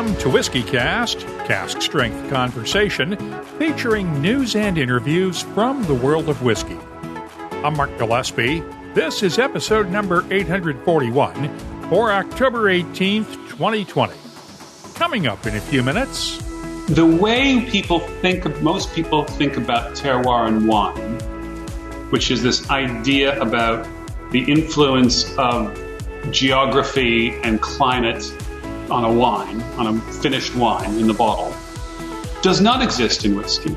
Welcome to WhiskyCast, cask strength conversation featuring news and interviews from the world of whiskey. I'm Mark Gillespie. This is episode number 841 for October 18th, 2020. Coming up in a few minutes. The way most people think about terroir and wine, which is this idea about the influence of geography and climate on a wine, on a finished wine in the bottle, does not exist in whiskey.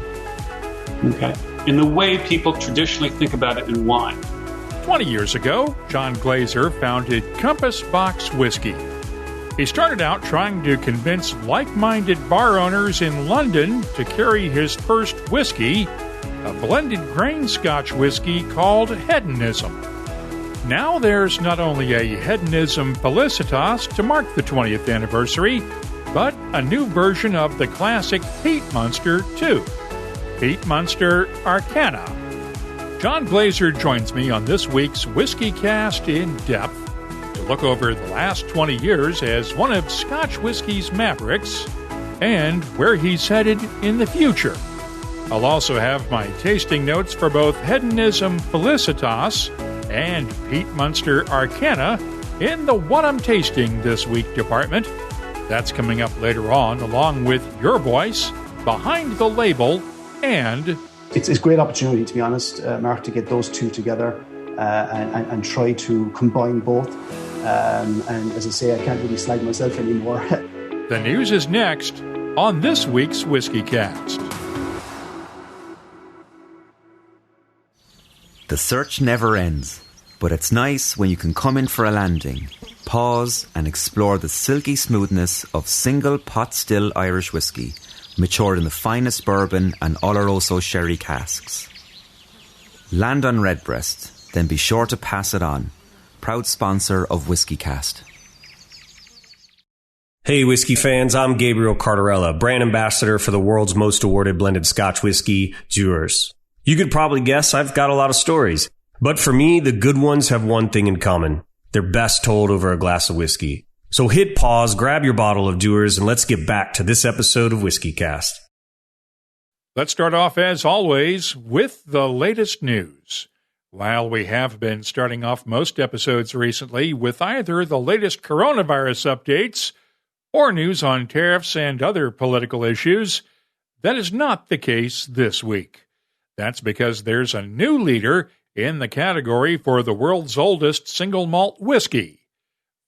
Okay? In the way people traditionally think about it in wine. 20 years ago, John Glaser founded Compass Box Whisky. He started out trying to convince like-minded bar owners in London to carry his first whiskey, a blended grain Scotch whisky called Hedonism. Now there's not only a Hedonism Felicitas to mark the 20th anniversary, but a new version of the classic Peat Munster, too. Peat Munster Arcana. John Glaser joins me on this week's WhiskyCast In-Depth to look over the last 20 years as one of Scotch whisky's Mavericks and where he's headed in the future. I'll also have my tasting notes for both Hedonism Felicitas and Peat Munster Arcana in the What I'm Tasting This Week department. That's coming up later on, along with your voice, behind the label, and... It's a great opportunity, to be honest, Mark, to get those two together and try to combine both. And as I say, I can't really slag myself anymore. The news is next on this week's WhiskyCast. The search never ends, but it's nice when you can come in for a landing, pause and explore the silky smoothness of single pot still Irish whiskey, matured in the finest bourbon and Oloroso sherry casks. Land on Redbreast, then be sure to pass it on. Proud sponsor of WhiskyCast. Hey whiskey fans, I'm Gabriel Cardarella, brand ambassador for the world's most awarded blended Scotch whiskey, Dewar's. You could probably guess I've got a lot of stories, but for me, the good ones have one thing in common. They're best told over a glass of whiskey. So hit pause, grab your bottle of Dewar's, and let's get back to this episode of WhiskyCast. Let's start off, as always, with the latest news. While we have been starting off most episodes recently with either the latest coronavirus updates or news on tariffs and other political issues, that is not the case this week. That's because there's a new leader in the category for the world's oldest single malt whiskey.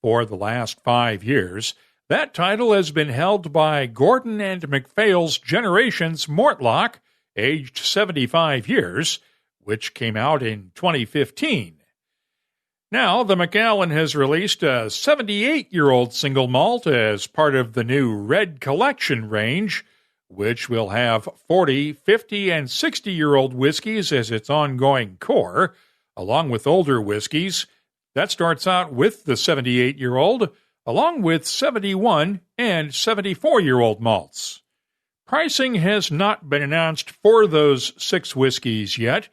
For the last 5 years, that title has been held by Gordon and MacPhail's Generations Mortlach, aged 75 years, which came out in 2015. Now, the Macallan has released a 78-year-old single malt as part of the new Red Collection range, which will have 40, 50, and 60-year-old whiskeys as its ongoing core, along with older whiskeys. That starts out with the 78-year-old, along with 71 and 74-year-old malts. Pricing has not been announced for those 6 whiskeys yet,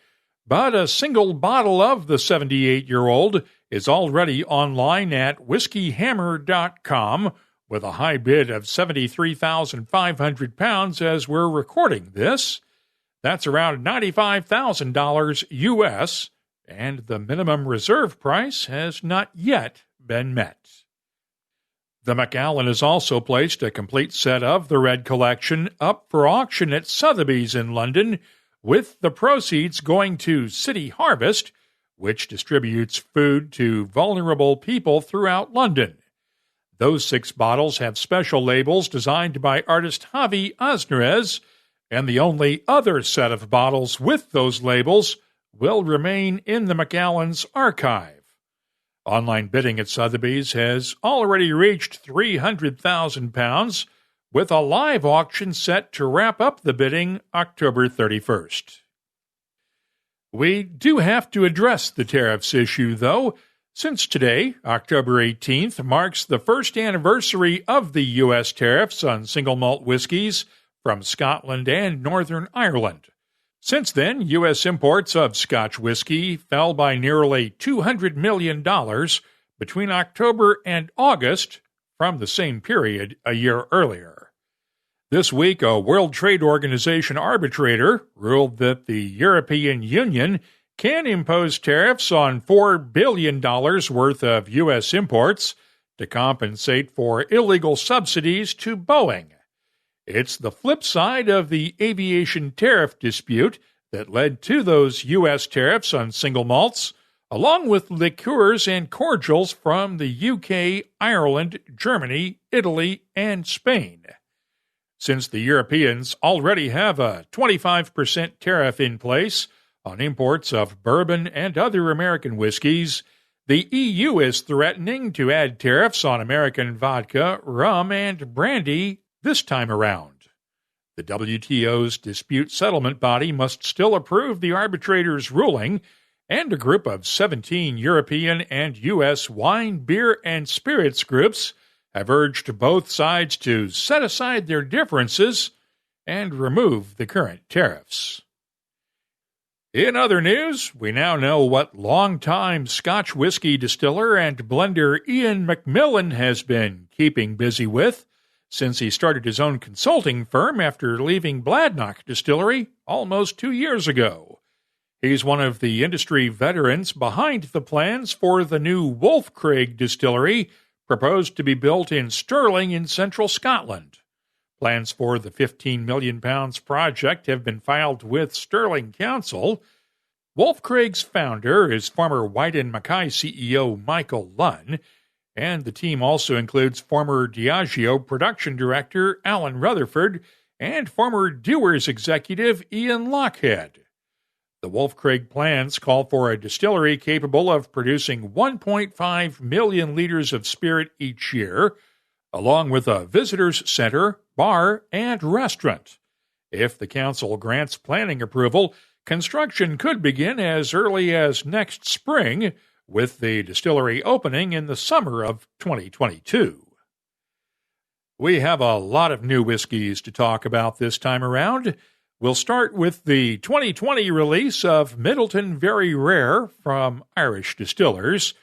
but a single bottle of the 78-year-old is already online at whiskeyhammer.com, with a high bid of £73,500 as we're recording this. That's around $95,000 US, and the minimum reserve price has not yet been met. The Macallan has also placed a complete set of the Red Collection up for auction at Sotheby's in London, with the proceeds going to City Harvest, which distributes food to vulnerable people throughout London. Those 6 bottles have special labels designed by artist Javi Asnerez, and the only other set of bottles with those labels will remain in the Macallan's archive. Online bidding at Sotheby's has already reached £300,000, with a live auction set to wrap up the bidding October 31st. We do have to address the tariffs issue, though, since today, October 18th, marks the first anniversary of the U.S. tariffs on single malt whiskeys from Scotland and Northern Ireland. Since then, U.S. imports of Scotch whisky fell by nearly $200 million between October and August from the same period a year earlier. This week, a World Trade Organization arbitrator ruled that the European Union can impose tariffs on $4 billion worth of U.S. imports to compensate for illegal subsidies to Boeing. It's the flip side of the aviation tariff dispute that led to those U.S. tariffs on single malts, along with liqueurs and cordials from the UK, Ireland, Germany, Italy, and Spain. Since the Europeans already have a 25% tariff in place on imports of bourbon and other American whiskeys, the EU is threatening to add tariffs on American vodka, rum, and brandy this time around. The WTO's dispute settlement body must still approve the arbitrator's ruling, and a group of 17 European and U.S. wine, beer, and spirits groups have urged both sides to set aside their differences and remove the current tariffs. In other news, we now know what longtime Scotch whisky distiller and blender Ian Macallan has been keeping busy with since he started his own consulting firm after leaving Bladnoch Distillery almost 2 years ago. He's one of the industry veterans behind the plans for the new Wolfcraig distillery proposed to be built in Stirling in central Scotland. Plans for the £15 million project have been filed with Stirling Council. Wolfcraig's founder is former White & Mackay CEO Michael Lunn, and the team also includes former Diageo production director Alan Rutherford and former Dewar's executive Ian Lockhead. The Wolfcraig plans call for a distillery capable of producing 1.5 million liters of spirit each year, along with a visitors center, bar, and restaurant. If the council grants planning approval, construction could begin as early as next spring, with the distillery opening in the summer of 2022. We have a lot of new whiskeys to talk about this time around. We'll start with the 2020 release of Midleton Very Rare from Irish Distillers,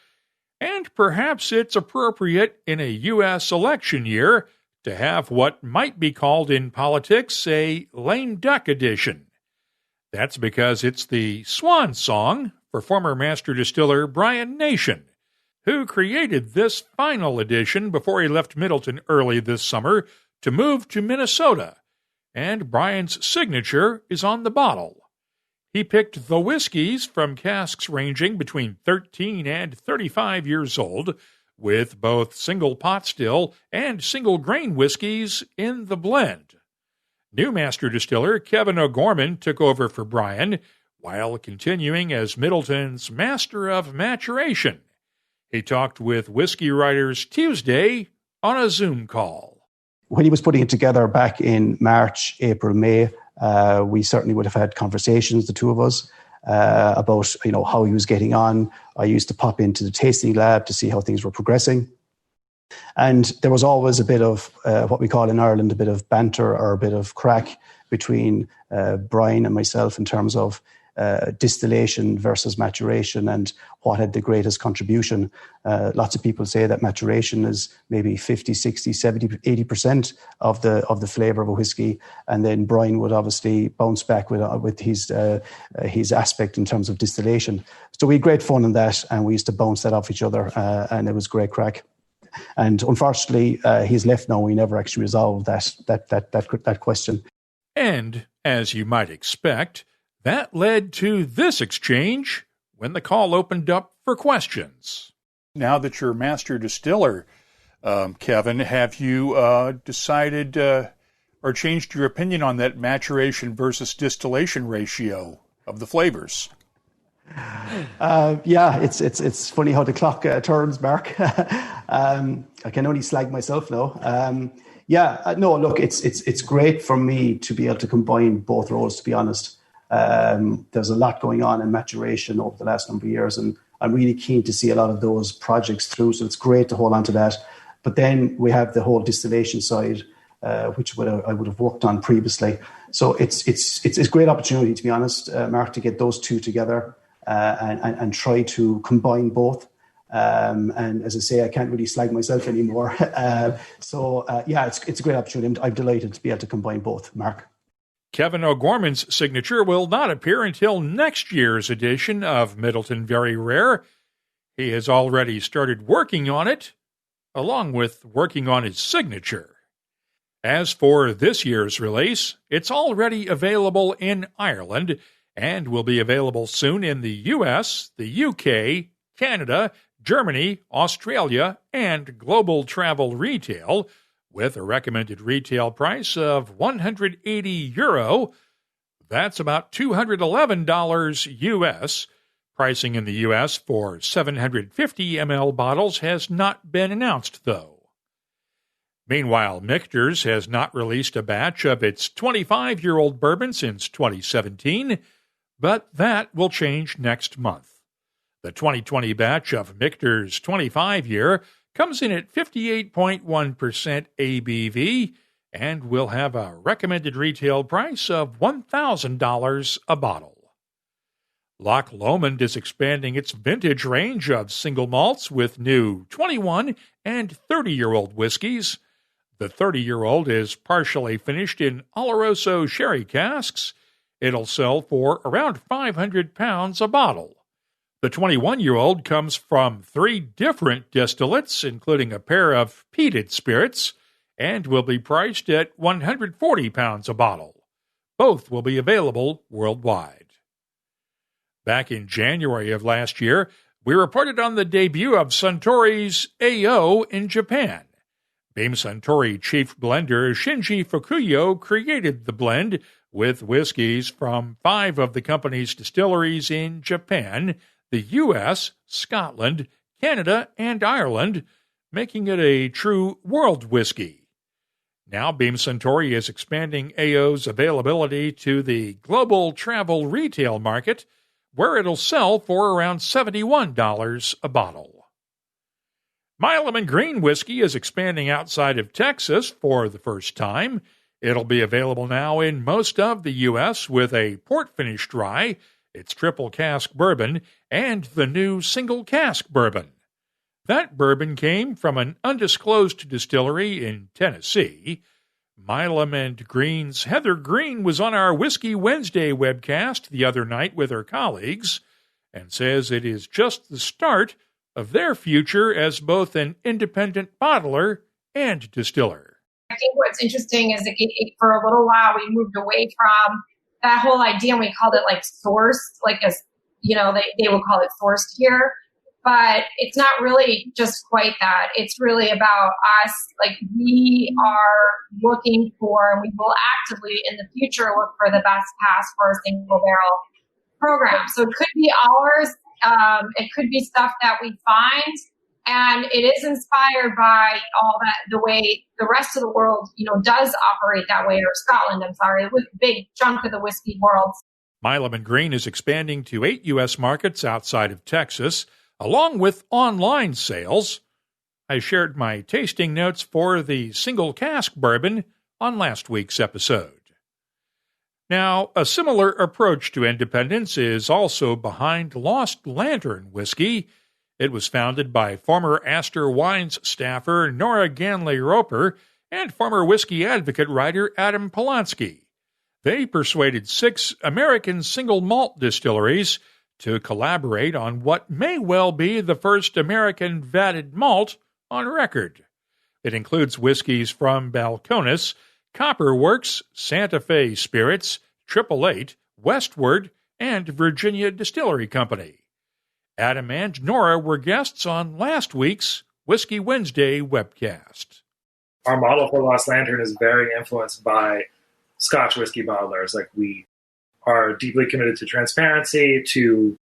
and perhaps it's appropriate in a U.S. election year to have what might be called in politics a lame duck edition. That's because it's the swan song for former master distiller Brian Nation, who created this final edition before he left Midleton early this summer to move to Minnesota, and Brian's signature is on the bottle. He picked the whiskeys from casks ranging between 13 and 35 years old, with both single pot still and single grain whiskeys in the blend. New master distiller Kevin O'Gorman took over for Brian, while continuing as Midleton's master of maturation. He talked with Whiskey Writers Tuesday on a Zoom call. When he was putting it together back in March, April, May, we certainly would have had conversations, the two of us, about how he was getting on. I used to pop into the tasting lab to see how things were progressing. And there was always a bit of what we call in Ireland a bit of banter or a bit of crack between Brian and myself in terms of distillation versus maturation and what had the greatest contribution. Lots of people say that maturation is maybe 50, 60, 70, 80% of the flavor of a whiskey. And then Brian would obviously bounce back with his aspect in terms of distillation. So we had great fun in that, and we used to bounce that off each other, and it was great crack. And unfortunately, he's left now. We never actually resolved that question. And as you might expect, that led to this exchange when the call opened up for questions. Now that you're master distiller, Kevin, have you decided or changed your opinion on that maturation versus distillation ratio of the flavors? Yeah, it's funny how the clock turns, Mark. I can only slag myself now. Look, it's great for me to be able to combine both roles, to be honest. There's a lot going on in maturation over the last number of years, and I'm really keen to see a lot of those projects through, so it's great to hold on to that. But then we have the whole distillation side, which I would have worked on previously. So it's a great opportunity, to be honest, Mark, to get those two together and try to combine both. And as I say, I can't really slag myself anymore. It's a great opportunity. I'm delighted to be able to combine both, Mark. Kevin O'Gorman's signature will not appear until next year's edition of Midleton Very Rare. He has already started working on it, along with working on his signature. As for this year's release, it's already available in Ireland and will be available soon in the US, the UK, Canada, Germany, Australia, and global travel retail, with a recommended retail price of €180. That's about $211 US. Pricing in the US for 750 ml bottles has not been announced, though. Meanwhile, Michter's has not released a batch of its 25-year-old bourbon since 2017, but that will change next month. The 2020 batch of Michter's 25-year comes in at 58.1% ABV and will have a recommended retail price of $1,000 a bottle. Loch Lomond is expanding its vintage range of single malts with new 21 and 30-year-old whiskeys. The 30-year-old is partially finished in Oloroso sherry casks. It'll sell for around £500 a bottle. The 21-year-old comes from 3 different distillates, including a pair of peated spirits, and will be priced at £140 a bottle. Both will be available worldwide. Back in January of last year, we reported on the debut of Suntory's AO in Japan. Beam Suntory chief blender Shinji Fukuyo created the blend with whiskeys from 5 of the company's distilleries in Japan, the U.S., Scotland, Canada, and Ireland, making it a true world whiskey. Now Beam Suntory is expanding AO's availability to the global travel retail market, where it'll sell for around $71 a bottle. Milam & Green whiskey is expanding outside of Texas for the first time. It'll be available now in most of the U.S. with a port-finished rye, its triple cask bourbon, and the new single cask bourbon. That bourbon came from an undisclosed distillery in Tennessee. Milam & Green's Heather Green was on our Whiskey Wednesday webcast the other night with her colleagues and says it is just the start of their future as both an independent bottler and distiller. I think what's interesting is that for a little while we moved away from that whole idea, and we called it like sourced, like as they would call it sourced here. But it's not really just quite that. It's really about us. Like, we are looking for, and we will actively in the future look for the best cask for a single barrel program. So it could be ours. It could be stuff that we find. And it is inspired by all that, the way the rest of the world, does operate that way, or Scotland, with a big chunk of the whiskey world. Milam & Green is expanding to 8 U.S. markets outside of Texas, along with online sales. I shared my tasting notes for the single cask bourbon on last week's episode. Now, a similar approach to independence is also behind Lost Lantern Whiskey. It was founded by former Astor Wines staffer Nora Ganley-Roper and former whiskey advocate writer Adam Polanski. They persuaded 6 American single malt distilleries to collaborate on what may well be the first American vatted malt on record. It includes whiskeys from Balcones, Copperworks, Santa Fe Spirits, 888, Westward, and Virginia Distillery Company. Adam and Nora were guests on last week's Whiskey Wednesday webcast. Our model for Lost Lantern is very influenced by Scotch whiskey bottlers. Like, we are deeply committed to transparency, to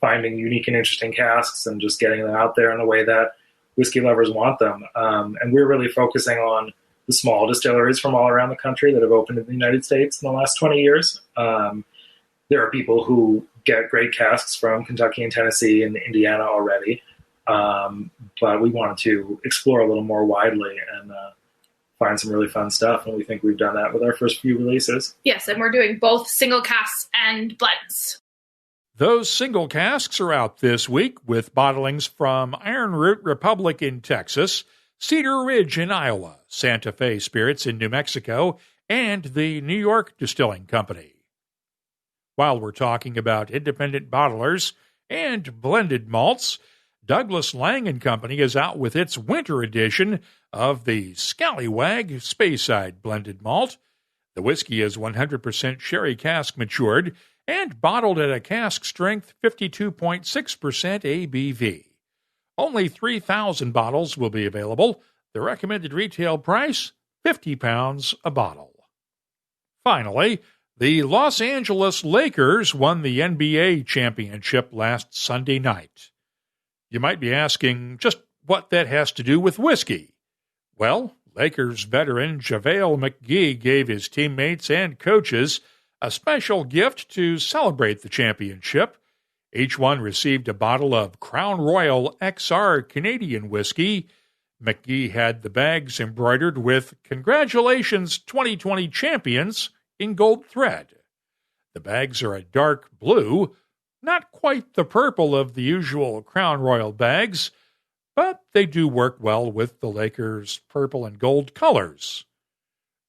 finding unique and interesting casks and just getting them out there in the way that whiskey lovers want them. And we're really focusing on the small distilleries from all around the country that have opened in the United States in the last 20 years. There are people who get great casks from Kentucky and Tennessee and Indiana already. But we wanted to explore a little more widely and find some really fun stuff. And we think we've done that with our first few releases. Yes, and we're doing both single casks and blends. Those single casks are out this week with bottlings from Iron Root Republic in Texas, Cedar Ridge in Iowa, Santa Fe Spirits in New Mexico, and the New York Distilling Company. While we're talking about independent bottlers and blended malts, Douglas Lang & Company is out with its winter edition of the Scallywag Speyside blended malt. The whiskey is 100% sherry cask matured and bottled at a cask strength 52.6% ABV. Only 3,000 bottles will be available. The recommended retail price, £50 a bottle. Finally, the Los Angeles Lakers won the NBA championship last Sunday night. You might be asking just what that has to do with whiskey. Well, Lakers veteran JaVale McGee gave his teammates and coaches a special gift to celebrate the championship. Each one received a bottle of Crown Royal XR Canadian whiskey. McGee had the bags embroidered with "Congratulations 2020 Champions" in gold thread. The bags are a dark blue, not quite the purple of the usual Crown Royal bags, but they do work well with the Lakers' purple and gold colors.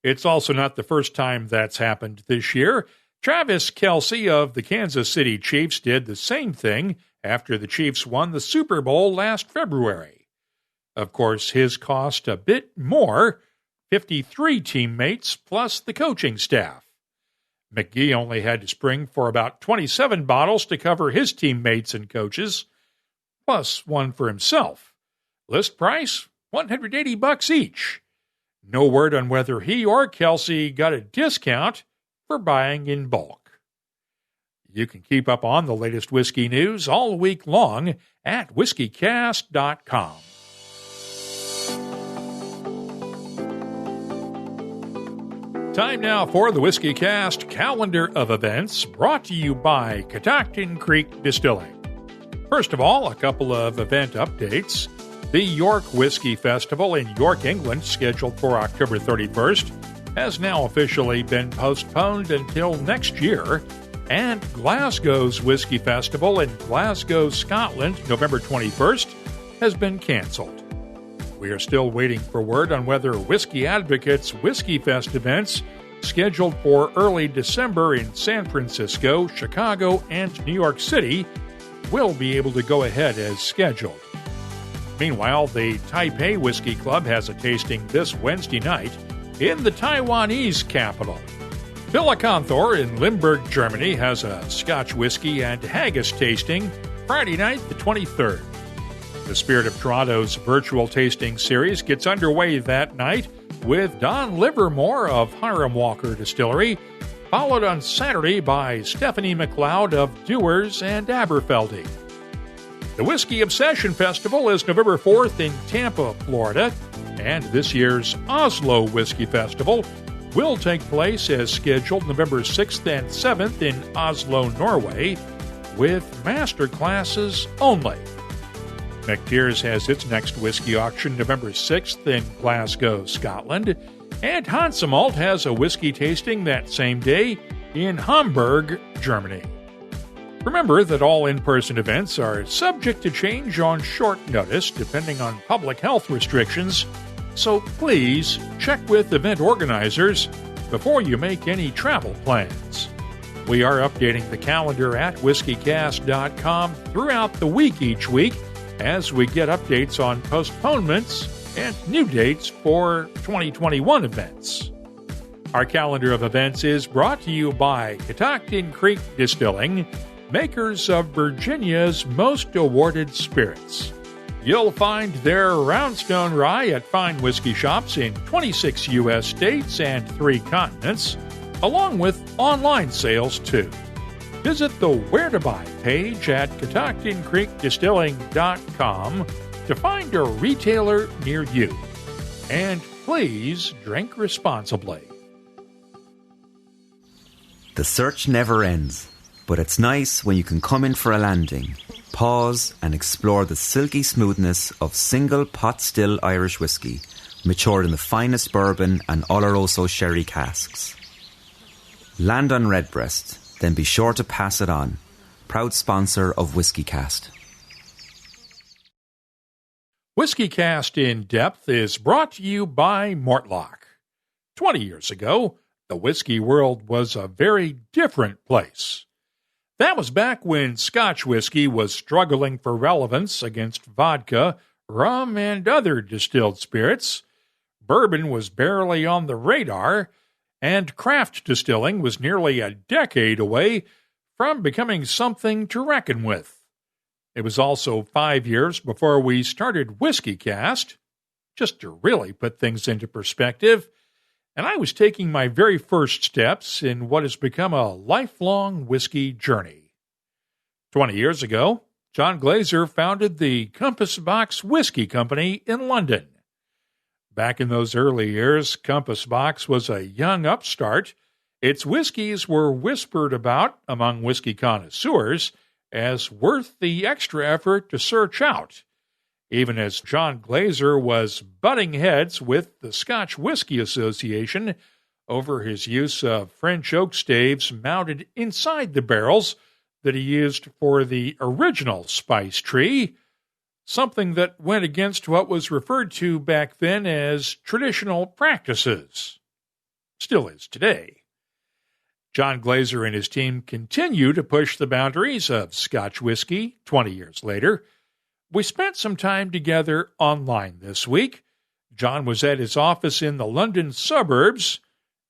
It's also not the first time that's happened this year. Travis Kelce of the Kansas City Chiefs did the same thing after the Chiefs won the Super Bowl last February. Of course, his cost a bit more, 53 teammates plus the coaching staff. McGee only had to spring for about 27 bottles to cover his teammates and coaches, plus one for himself. List price, $180 each. No word on whether he or Kelce got a discount for buying in bulk. You can keep up on the latest whiskey news all week long at WhiskyCast.com. Time now for the WhiskyCast calendar of events, brought to you by Catoctin Creek Distilling. First of all, a couple of event updates. The York Whiskey Festival in York, England, scheduled for October 31st, has now officially been postponed until next year, and Glasgow's Whiskey Festival in Glasgow, Scotland, November 21st, has been canceled. We are still waiting for word on whether Whiskey Advocates Whiskey Fest events scheduled for early December in San Francisco, Chicago, and New York City will be able to go ahead as scheduled. Meanwhile, the Taipei Whiskey Club has a tasting this Wednesday night in the Taiwanese capital. Villa-Conthor in Limburg, Germany has a Scotch Whisky and Haggis tasting Friday night, the 23rd. The Spirit of Toronto's virtual tasting series gets underway that night with Don Livermore of Hiram Walker Distillery, followed on Saturday by Stephanie McLeod of Dewars and Aberfeldy. The Whiskey Obsession Festival is November 4th in Tampa, Florida, and this year's Oslo Whiskey Festival will take place as scheduled November 6th and 7th in Oslo, Norway, with master classes only. McTeers has its next whiskey auction November 6th in Glasgow, Scotland, and Hansamalt has a whiskey tasting that same day in Hamburg, Germany. Remember that all in-person events are subject to change on short notice depending on public health restrictions, so please check with event organizers before you make any travel plans. We are updating the calendar at WhiskyCast.com throughout the week each week as we get updates on postponements and new dates for 2021 events. Our calendar of events is brought to you by Catoctin Creek Distilling, makers of Virginia's most awarded spirits. You'll find their Roundstone Rye at fine whiskey shops in 26 U.S. states and 3 continents, along with online sales too. Visit the Where to Buy page at CatoctinCreekDistilling.com to find a retailer near you. And please drink responsibly. The search never ends, but it's nice when you can come in for a landing, pause and explore the silky smoothness of single pot still Irish whiskey, matured in the finest bourbon and Oloroso sherry casks. Land on Redbreast, then be sure to pass it on. proud sponsor of WhiskyCast. WhiskyCast In-Depth is brought to you by Mortlock. 20 years ago, the whiskey world was a very different place. That was back when Scotch whisky was struggling for relevance against vodka, rum, and other distilled spirits. Bourbon was barely on the radar, and craft distilling was nearly a decade away from becoming something to reckon with. It was also 5 years before we started WhiskyCast, just to really put things into perspective, and I was taking my very first steps in what has become a lifelong whiskey journey. 20 years ago, John Glaser founded the Compass Box Whisky Company in London. Back in those early years, Compass Box was a young upstart. Its whiskeys were whispered about among whiskey connoisseurs as worth the extra effort to search out, even as John Glaser was butting heads with the Scotch Whisky Association over his use of French oak staves mounted inside the barrels that he used for the original spice tree, something that went against what was referred to back then as traditional practices. Still is today. John Glaser and his team continue to push the boundaries of Scotch whisky 20 years later. We spent some time together online this week. John was at his office in the London suburbs,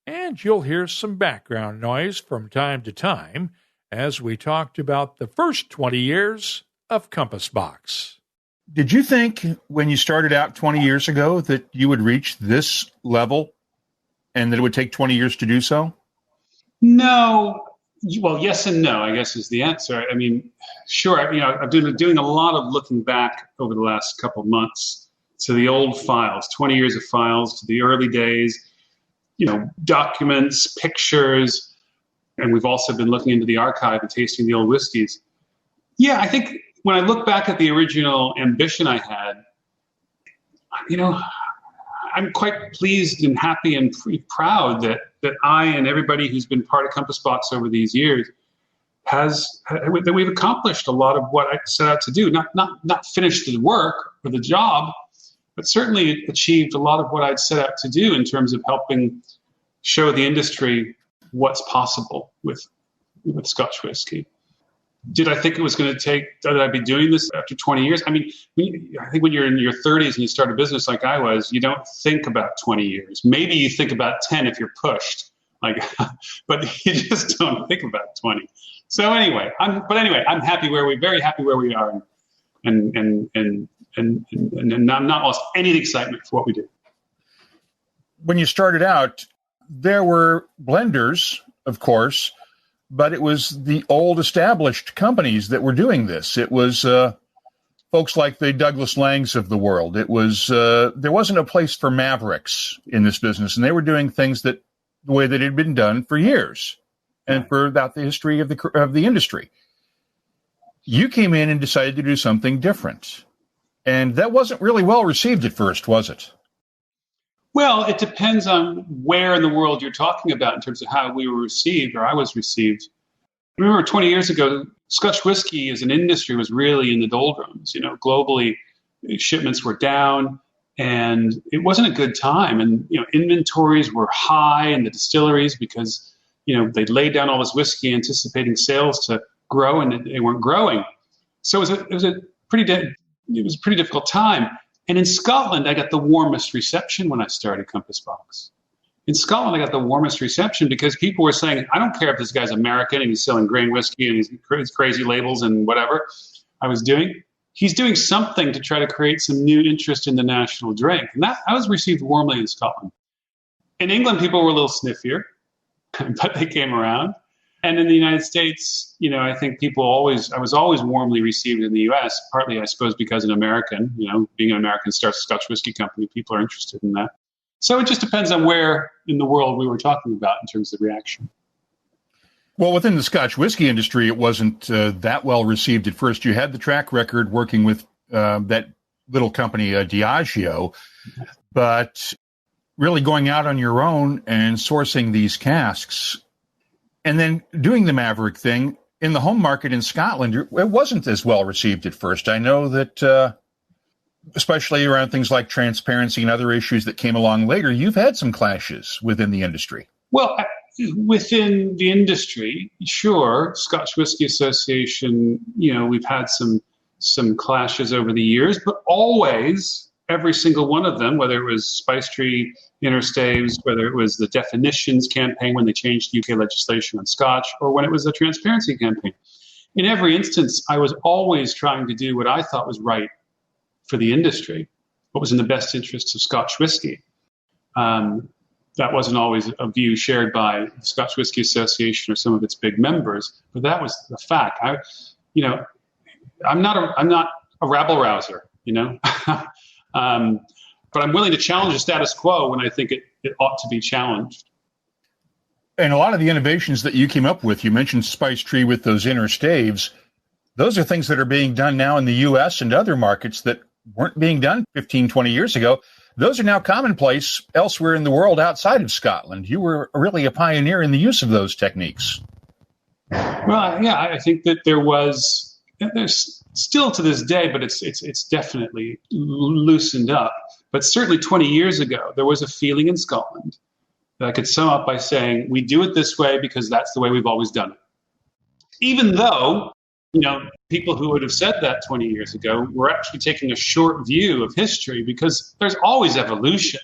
and you'll hear some background noise from time to time as we talked about the first 20 years of Compass Box. Did you think when you started out 20 years ago that you would reach this level and that it would take 20 years to do so? No. Well, yes and no, I guess is the answer. I mean, sure, I've been doing a lot of looking back over the last couple of months to the old files, 20 years of files, to the early days, documents, pictures, and we've also been looking into the archive and tasting the old whiskeys. Yeah, I think when I look back at the original ambition I had, I'm quite pleased and happy and proud that I and everybody who's been part of Compass Box over these years that we've accomplished a lot of what I set out to do. Not finished the work or the job, but certainly achieved a lot of what I'd set out to do in terms of helping show the industry what's possible with Scotch whisky. Did I think it was going to take, that I'd be doing this after 20 years? I mean, I think when you're in your 30s and you start a business like I was, you don't think about 20 years. Maybe you think about 10 if you're pushed, but you just don't think about 20. So anyway, I'm very happy where we are, and I'm not lost any excitement for what we do. When you started out, there were blenders, of course, but it was the old established companies that were doing this. It was folks like the Douglas Langs of the world. It was there wasn't a place for mavericks in this business, and they were doing things the way that it had been done for years and throughout the history of the industry. You came in and decided to do something different, and that wasn't really well received at first, was it? Well, it depends on where in the world you're talking about in terms of how we were received or I was received. I remember 20 years ago, Scotch whisky as an industry was really in the doldrums. Globally, shipments were down and it wasn't a good time. And, inventories were high in the distilleries because, they'd laid down all this whiskey anticipating sales to grow and they weren't growing. So it was a pretty difficult time. And in Scotland, I got the warmest reception when I started Compass Box. In Scotland, I got the warmest reception because people were saying, I don't care if this guy's American and he's selling grain whiskey and he's crazy labels and whatever I was doing. He's doing something to try to create some new interest in the national drink. And that was received warmly in Scotland. In England, people were a little sniffier, but they came around. And in the United States, I think I was always warmly received in the U.S., partly, I suppose, because an American, being an American starts a Scotch Whisky Company, people are interested in that. So it just depends on where in the world we were talking about in terms of reaction. Well, within the Scotch whisky industry, it wasn't that well received at first. You had the track record working with that little company, Diageo, but really going out on your own and sourcing these casks and then doing the Maverick thing, in the home market in Scotland, it wasn't as well received at first. I know that, especially around things like transparency and other issues that came along later, you've had some clashes within the industry. Well, within the industry, sure, Scotch Whisky Association, we've had some clashes over the years, but always, every single one of them, whether it was Spice Tree interstaves, whether it was the definitions campaign when they changed UK legislation on Scotch, or when it was the transparency campaign. In every instance, I was always trying to do what I thought was right for the industry, what was in the best interests of Scotch whisky. That wasn't always a view shared by the Scotch Whisky Association or some of its big members, but that was the fact. I'm not a rabble rouser, but I'm willing to challenge the status quo when I think it ought to be challenged. And a lot of the innovations that you came up with, you mentioned Spice Tree with those inner staves, those are things that are being done now in the U.S. and other markets that weren't being done 15, 20 years ago. Those are now commonplace elsewhere in the world outside of Scotland. You were really a pioneer in the use of those techniques. Well, yeah, I think that there's still to this day, but it's definitely loosened up. But certainly 20 years ago, there was a feeling in Scotland that I could sum up by saying, we do it this way because that's the way we've always done it. Even though, people who would have said that 20 years ago were actually taking a short view of history, because there's always evolution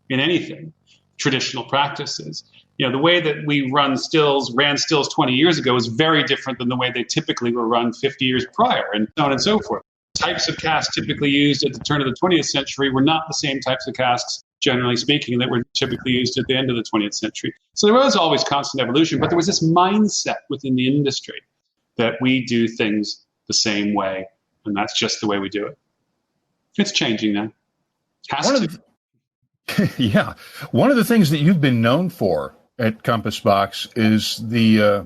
in anything, traditional practices. The way that we ran stills 20 years ago is very different than the way they typically were run 50 years prior, and so on and so forth. Types of casks typically used at the turn of the 20th century were not the same types of casks, generally speaking, that were typically used at the end of the 20th century. So there was always constant evolution, but there was this mindset within the industry that we do things the same way, and that's just the way we do it. It's changing now. Yeah. One of the things that you've been known for at Compass Box is the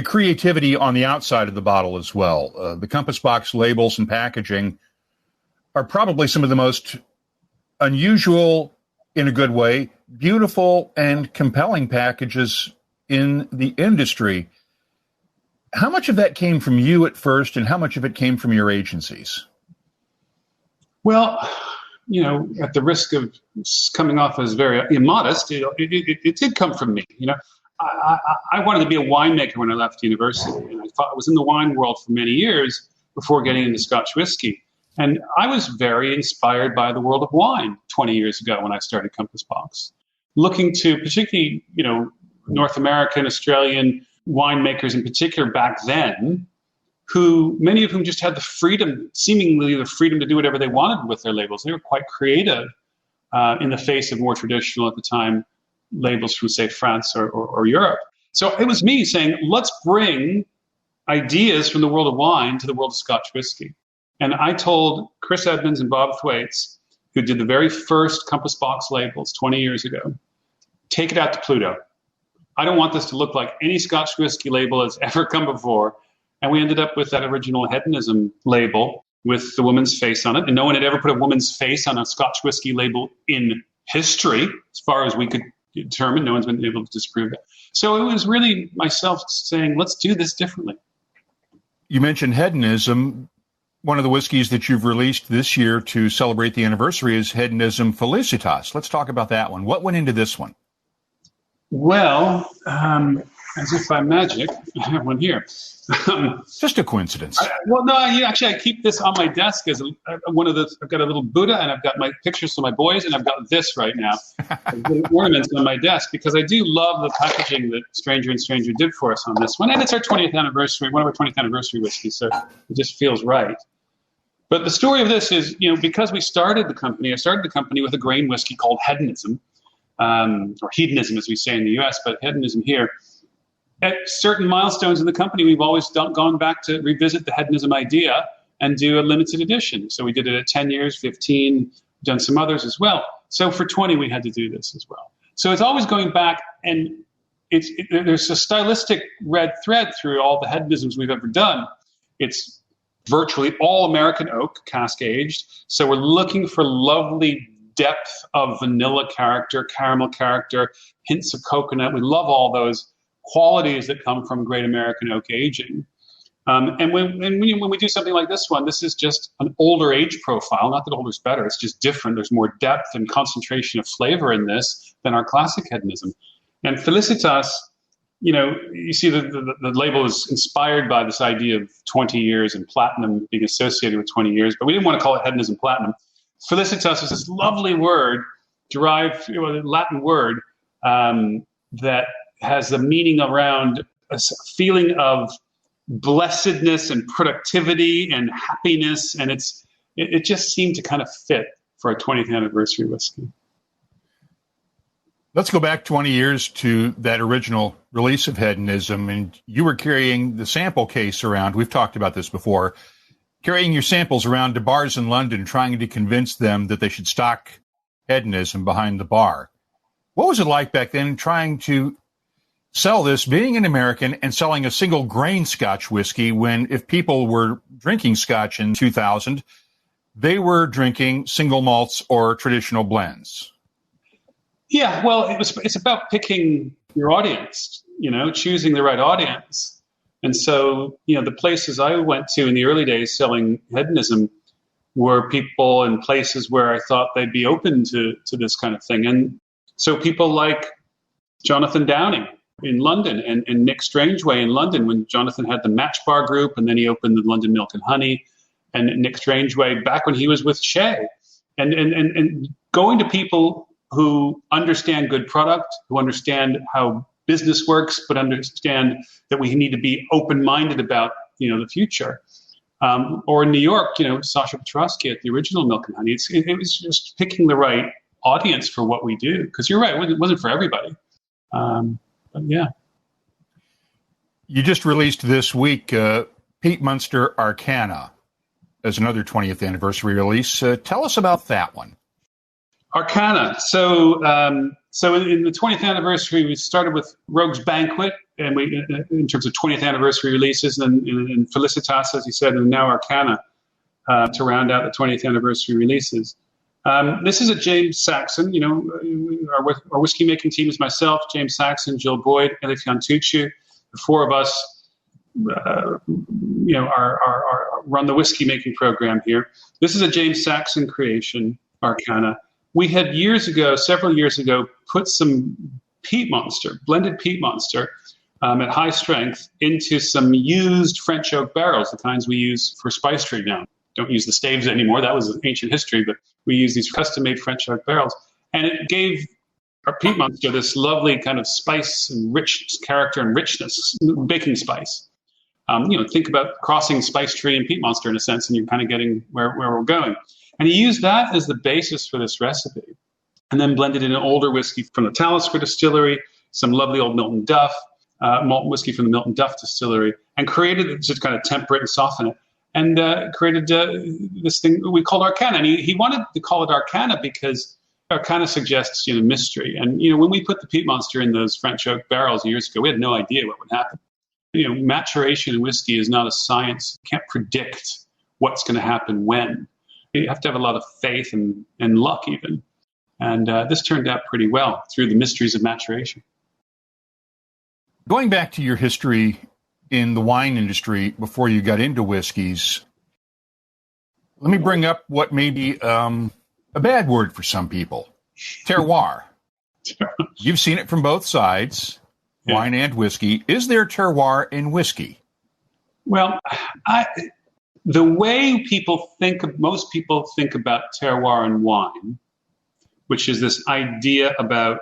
creativity on the outside of the bottle as well. The Compass Box labels and packaging are probably some of the most unusual, in a good way, beautiful and compelling packages in the industry. How much of that came from you at first, and how much of it came from your agencies? Well, at the risk of coming off as very immodest, it did come from me. I wanted to be a winemaker when I left university, and I was in the wine world for many years before getting into Scotch whisky. And I was very inspired by the world of wine 20 years ago when I started Compass Box, looking to particularly, North American, Australian winemakers in particular back then, many of whom just had seemingly the freedom to do whatever they wanted with their labels. They were quite creative in the face of more traditional at the time labels from, say, France or Europe. So it was me saying, let's bring ideas from the world of wine to the world of Scotch whisky. And I told Chris Edmonds and Bob Thwaites, who did the very first Compass Box labels 20 years ago, take it out to Pluto. I don't want this to look like any Scotch whisky label that's ever come before. And we ended up with that original hedonism label with the woman's face on it. And no one had ever put a woman's face on a Scotch whisky label in history, as far as we could determine. No one's been able to disprove it. So it was really myself saying, let's do this differently. You mentioned hedonism. One of the whiskeys that you've released this year to celebrate the anniversary is Hedonism Felicitas. Let's talk about that one. What went into this one? Well, as if by magic, I have one here. Just a coincidence. I keep this on my desk as I've got a little Buddha, and I've got my pictures of my boys, and I've got this right now, ornaments on my desk, because I do love the packaging that Stranger & Stranger did for us on this one. And it's our 20th anniversary, one of our 20th anniversary whiskeys, so it just feels right. But the story of this is, because I started the company with a grain whiskey called Hedonism, or hedonism as we say in the US, but hedonism here. At certain milestones in the company, we've always gone back to revisit the hedonism idea and do a limited edition. So we did it at 10 years, 15, done some others as well. So for 20, we had to do this as well. So it's always going back, and there's a stylistic red thread through all the hedonisms we've ever done. It's virtually all American oak, cask aged. So we're looking for lovely depth of vanilla character, caramel character, hints of coconut. We love all those qualities that come from great American oak aging. And when we do something like this one, this is just an older age profile. Not that older's better. It's just different. There's more depth and concentration of flavor in this than our classic hedonism. And Felicitas, you see the label is inspired by this idea of 20 years and platinum being associated with 20 years, but we didn't want to call it hedonism platinum. Felicitas is this lovely word, derived, Latin word, that has the meaning around a feeling of blessedness and productivity and happiness, and it just seemed to kind of fit for a 20th anniversary whiskey. Let's go back 20 years to that original release of hedonism, and you were carrying the sample case around. We've talked about this before, carrying your samples around to bars in London, trying to convince them that they should stock hedonism behind the bar. What was it like back then trying to sell this, being an American and selling a single grain Scotch whiskey, when if people were drinking Scotch in 2000, they were drinking single malts or traditional blends? Yeah, well, it's about picking your audience, choosing the right audience. And so, the places I went to in the early days selling hedonism were people and places where I thought they'd be open to this kind of thing. And so people like Jonathan Downing in London and Nick Strangeway in London, when Jonathan had the Match Bar Group, and then he opened the London Milk and Honey, and Nick Strangeway back when he was with Shea, and going to people who understand good product, who understand how business works, but understand that we need to be open-minded about the future. Or in New York, Sasha Petrosky at the original Milk and Honey. It was just picking the right audience for what we do, because you're right, it wasn't for everybody. But yeah. You just released this week Pete Munster Arcana as another 20th anniversary release. Tell us about that one. Arcana. So in the 20th anniversary, we started with Rogue's Banquet, and we in terms of 20th anniversary releases, and Felicitas, as you said, and now Arcana to round out the 20th anniversary releases. This is a James Saxon. Our whiskey making team is myself, James Saxon, Jill Boyd, Elif Yantuchu. The four of us, run the whiskey making program here. This is a James Saxon creation, Arcana. We had several years ago, put some blended peat monster at high strength into some used French oak barrels, the kinds we use for spice tree now. Don't use the staves anymore. That was ancient history, but we use these custom-made French oak barrels. And it gave our peat monster this lovely kind of spice and rich character and richness, baking spice. Think about crossing spice tree and peat monster in a sense, and you're kind of getting where we're going. And he used that as the basis for this recipe, and then blended in an older whiskey from the Talisker distillery, some lovely old Milton Duff, malt whiskey from the Milton Duff distillery, and created it to kind of temper it and soften it. And created this thing we called Arcana. And he wanted to call it Arcana because Arcana suggests mystery. And when we put the peat monster in those French oak barrels years ago, we had no idea what would happen. Maturation in whiskey is not a science. You can't predict what's going to happen when. You have to have a lot of faith and luck even. And this turned out pretty well through the mysteries of maturation. Going back to your history in the wine industry before you got into whiskeys, let me bring up what may be a bad word for some people, terroir. You've seen it from both sides, wine and whiskey. Is there terroir in whiskey? Well, the way most people think about terroir in wine, which is this idea about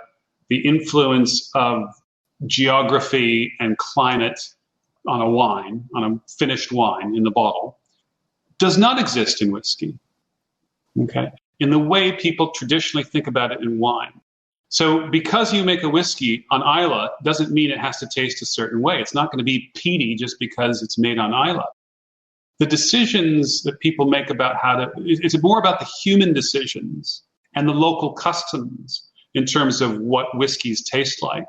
the influence of geography and climate on a finished wine in the bottle, does not exist in whiskey. Okay? In the way people traditionally think about it in wine. So because you make a whiskey on Islay doesn't mean it has to taste a certain way. It's not going to be peaty just because it's made on Islay. The decisions that people make about it's more about the human decisions and the local customs in terms of what whiskeys taste like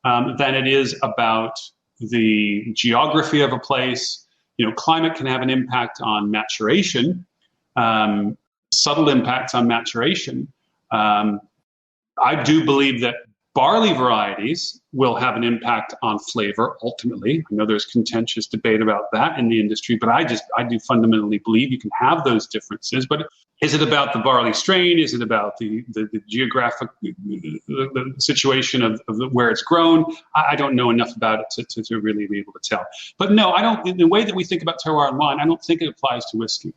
than it is about the geography of a place. Climate can have an impact on maturation, subtle impacts on maturation. I do believe that Barley varieties will have an impact on flavor ultimately. I know there's contentious debate about that in the industry, but I do fundamentally believe you can have those differences. But is it about the barley strain? Is it about the geographic the situation of where it's grown? I don't know enough about it to really be able to tell. But no, I don't. In the way that we think about terroir and wine, I don't think it applies to whiskey.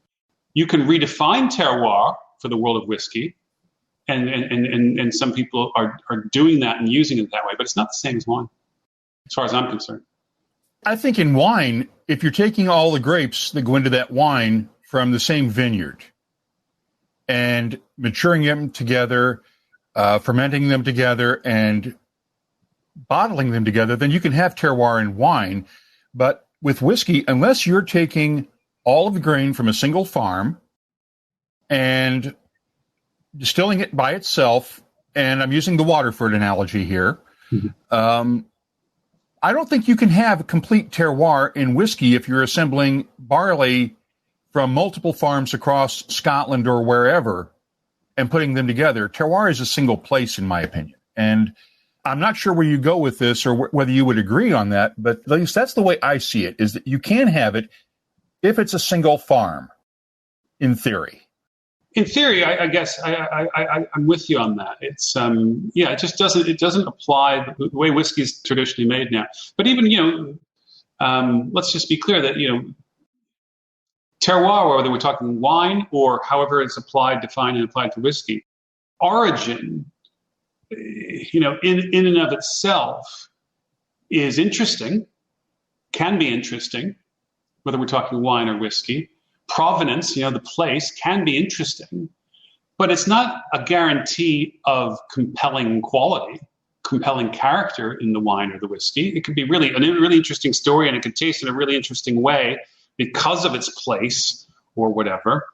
You can redefine terroir for the world of whiskey. And some people are doing that and using it that way, but it's not the same as wine, as far as I'm concerned. I think in wine, if you're taking all the grapes that go into that wine from the same vineyard and maturing them together, fermenting them together, and bottling them together, then you can have terroir in wine. But with whiskey, unless you're taking all of the grain from a single farm and distilling it by itself, and I'm using the Waterford analogy here, I don't think you can have a complete terroir in whiskey if you're assembling barley from multiple farms across Scotland or wherever and putting them together. Terroir is a single place, in my opinion. And I'm not sure where you go with this or whether you would agree on that, but at least that's the way I see it, is that you can have it if it's a single farm, in theory. In theory, I guess I'm with you on that. It's it just doesn't apply the way whiskey is traditionally made now. But even let's just be clear that terroir, whether we're talking wine or however it's defined and applied to whiskey, origin, in and of itself is interesting, can be interesting, whether we're talking wine or whiskey. Provenance, the place, can be interesting, but it's not a guarantee of compelling quality, compelling character in the wine or the whiskey. It could be really a really interesting story, and it could taste in a really interesting way because of its place or whatever.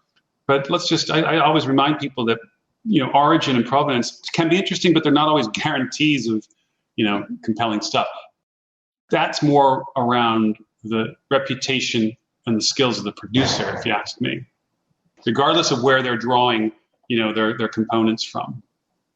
But I always remind people that, origin and provenance can be interesting, but they're not always guarantees of, compelling stuff. That's more around the reputation and the skills of the producer, if you ask me, regardless of where they're drawing, their components from.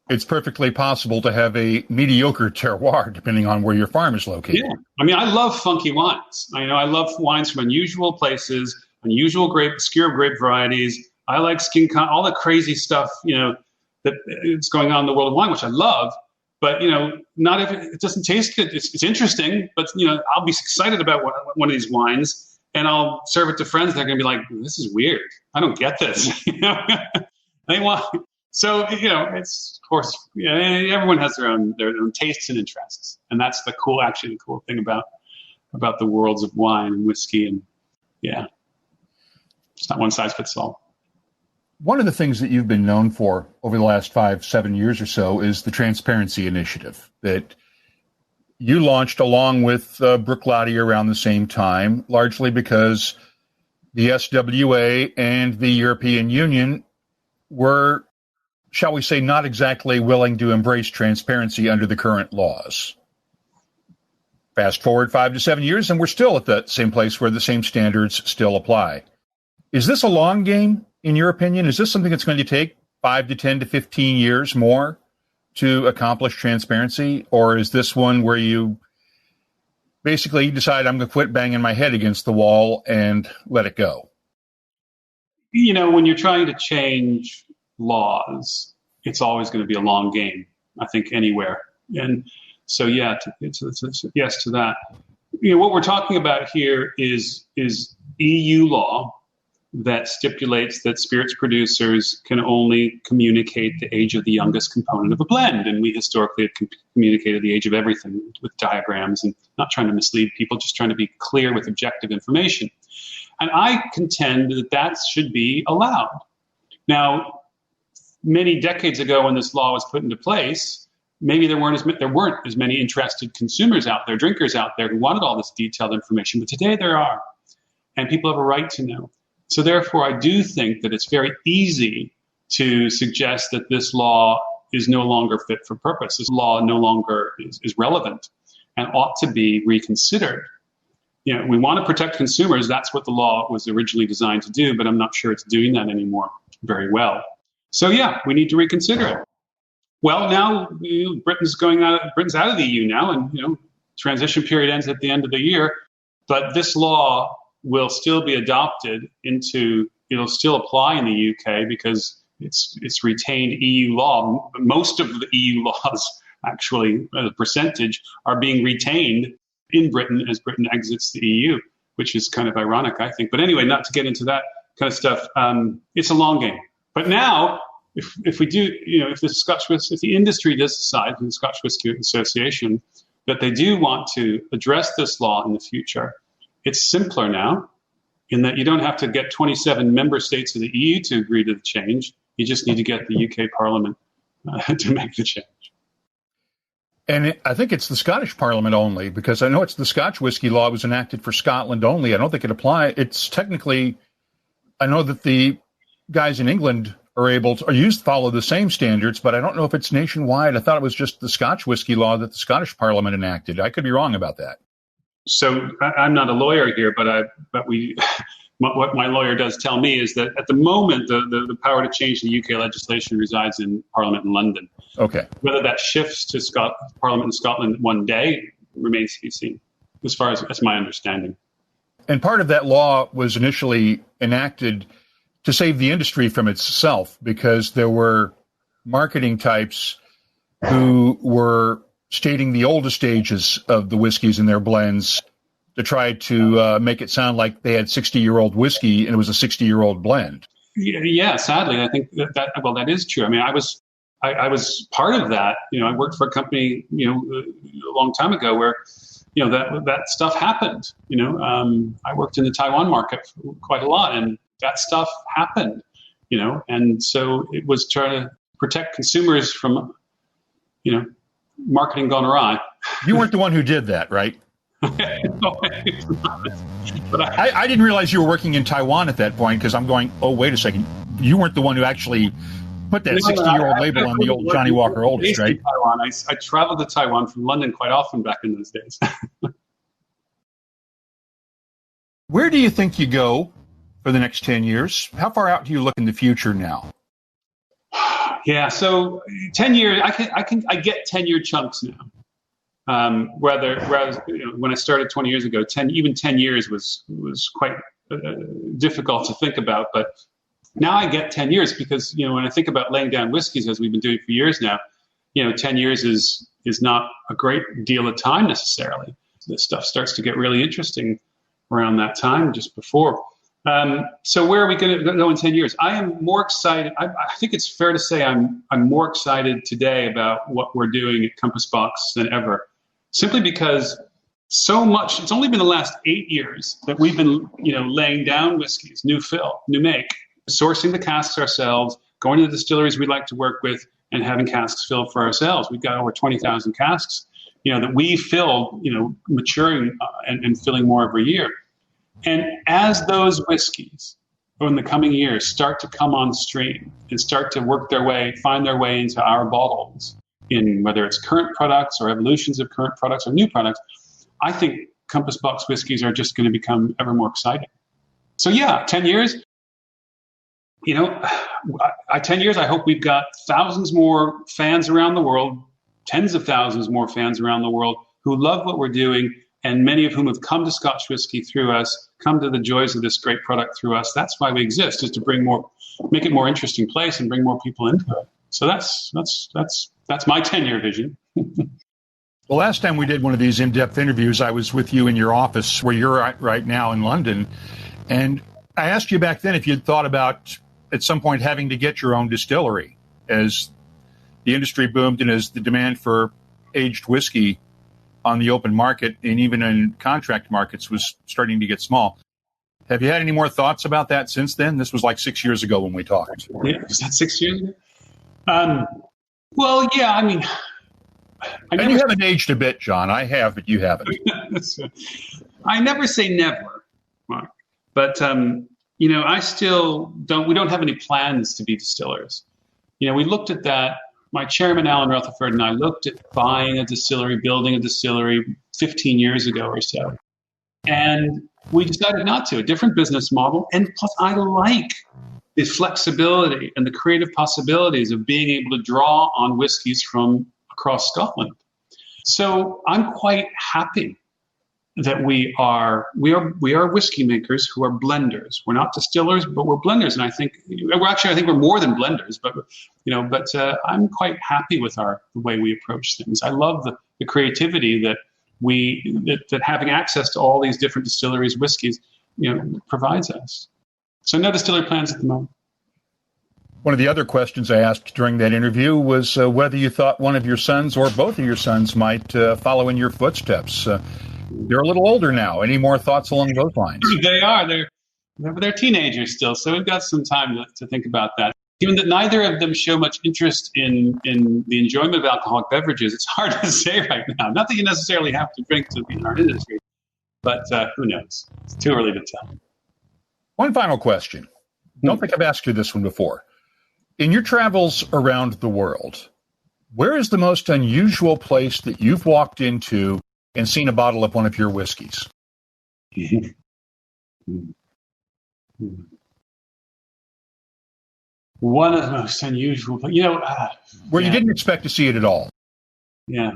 It's perfectly possible to have a mediocre terroir, depending on where your farm is located. Yeah. I mean, I love funky wines. I love wines from unusual places, unusual obscure grape varieties. I like all the crazy stuff, that is going on in the world of wine, which I love. But, not if it doesn't taste good. It's interesting, but, I'll be excited about one of these wines. And I'll serve it to friends. They're going to be like, "This is weird. I don't get this." They want. So it's of course everyone has their own tastes and interests, and that's the cool thing about the worlds of wine and whiskey, and it's not one size fits all. One of the things that you've been known for over the last 5-7 years or so is the Transparency Initiative that you launched along with Bruichladdich around the same time, largely because the SWA and the European Union were, shall we say, not exactly willing to embrace transparency under the current laws. Fast forward 5 to 7 years, and we're still at that same place where the same standards still apply. Is this a long game, in your opinion? Is this something that's going to take 5 to 10 to 15 years more to accomplish transparency? Or is this one where you basically decide, I'm going to quit banging my head against the wall and let it go? When you're trying to change laws, it's always going to be a long game, I think, anywhere. And so, it's yes to that. What we're talking about here is EU law that stipulates that spirits producers can only communicate the age of the youngest component of a blend. And we historically have communicated the age of everything with diagrams, and not trying to mislead people, just trying to be clear with objective information. And I contend that should be allowed. Now, many decades ago when this law was put into place, maybe there weren't as many interested consumers out there, drinkers out there who wanted all this detailed information, but today there are. And people have a right to know. So therefore, I do think that it's very easy to suggest that this law is no longer fit for purpose. This law no longer is relevant and ought to be reconsidered. We want to protect consumers. That's what the law was originally designed to do, but I'm not sure it's doing that anymore very well. So we need to reconsider it. Well, now Britain's out of the EU now, and transition period ends at the end of the year. But this law will still be adopted it'll still apply in the UK because it's retained EU law. Most of the EU laws, actually, as a percentage, are being retained in Britain as Britain exits the EU, which is kind of ironic, I think. But anyway, not to get into that kind of stuff. It's a long game. But now, if we do, if the industry does decide, the Scotch Whisky Association, that they do want to address this law in the future, it's simpler now in that you don't have to get 27 member states of the EU to agree to the change. You just need to get the UK Parliament to make the change. And I think it's the Scottish Parliament only, because I know it's the Scotch whisky law was enacted for Scotland only. I don't think it applies. It's technically, I know that the guys in England are able to follow the same standards, but I don't know if it's nationwide. I thought it was just the Scotch whisky law that the Scottish Parliament enacted. I could be wrong about that. So I'm not a lawyer here, but what my lawyer does tell me is that at the moment, the power to change the UK legislation resides in Parliament in London. Okay. Whether that shifts to Parliament in Scotland one day remains to be seen, as far as that's my understanding. And part of that law was initially enacted to save the industry from itself, because there were marketing types who were stating the oldest stages of the whiskeys in their blends to try to make it sound like they had 60-year-old whiskey and it was a 60-year-old blend. Yeah, sadly, I think that is true. I mean, I was part of that. I worked for a company, a long time ago where, that stuff happened. I worked in the Taiwan market for quite a lot, and that stuff happened. And so it was trying to protect consumers from, marketing gone awry. You weren't the one who did that, right? No, but I didn't realize you were working in Taiwan at that point, because I'm going, oh, wait a second. You weren't the one who actually put that 60-year-old label on the old Johnny Walker Oldest, right? Taiwan. I traveled to Taiwan from London quite often back in those days. Where do you think you go for the next 10 years? How far out do you look in the future now? Yeah, so 10 years, I get 10-year chunks now. Whereas when I started 20 years ago, 10 years was quite difficult to think about. But now I get 10 years because, when I think about laying down whiskeys, as we've been doing for years now, 10 years is not a great deal of time necessarily. This stuff starts to get really interesting around that time, just before. So where are we going to go in 10 years? I am more excited. I think it's fair to say I'm more excited today about what we're doing at Compass Box than ever, simply because so much, it's only been the last 8 years that we've been, laying down whiskeys, new fill, new make, sourcing the casks ourselves, going to the distilleries we'd like to work with, and having casks filled for ourselves. We've got over 20,000 casks, that we fill, maturing and filling more every year. And as those whiskeys in the coming years start to come on stream and start to find their way into our bottles, in whether it's current products or evolutions of current products or new products, I think Compass Box whiskeys are just going to become ever more exciting. So yeah, 10 years, 10 years, I hope we've got thousands more fans around the world, tens of thousands more fans around the world who love what we're doing, and many of whom have come to Scotch whisky through us, come to the joys of this great product through us. That's why we exist, is to make it more interesting place and bring more people into it. So that's my 10-year vision. Well, last time we did one of these in-depth interviews, I was with you in your office where you're at right now in London. And I asked you back then if you'd thought about at some point having to get your own distillery as the industry boomed and as the demand for aged whiskey on the open market and even in contract markets was starting to get small. Have you had any more thoughts about that since then? This was like 6 years ago when we talked. Yeah, was that 6 years ago? Well, yeah, I mean... And you haven't aged a bit, John. I have, but you haven't. I never say never, Mark. But, I still don't... We don't have any plans to be distillers. We looked at that. My chairman, Alan Rutherford, and I looked at buying a distillery, building a distillery 15 years ago or so. And we decided not to. A different business model. And plus, I like the flexibility and the creative possibilities of being able to draw on whiskies from across Scotland. So I'm quite happy that we are whiskey makers who are blenders. We're not distillers, but we're blenders. And I think we're more than blenders, but I'm quite happy with the way we approach things. I love the creativity that having access to all these different distilleries, whiskeys, provides us. So no distillery plans at the moment. One of the other questions I asked during that interview was whether you thought one of your sons or both of your sons might follow in your footsteps. They're a little older now. Any more thoughts along those lines? They are. They're teenagers still, so we've got some time to think about that. Given that neither of them show much interest in the enjoyment of alcoholic beverages, it's hard to say right now. Not that you necessarily have to drink to be in our industry, but who knows? It's too early to tell. One final question. Don't think I've asked you this one before. In your travels around the world, where is the most unusual place that you've walked into and seen a bottle of one of your whiskeys? One of the most unusual, where you didn't expect to see it at all. Yeah.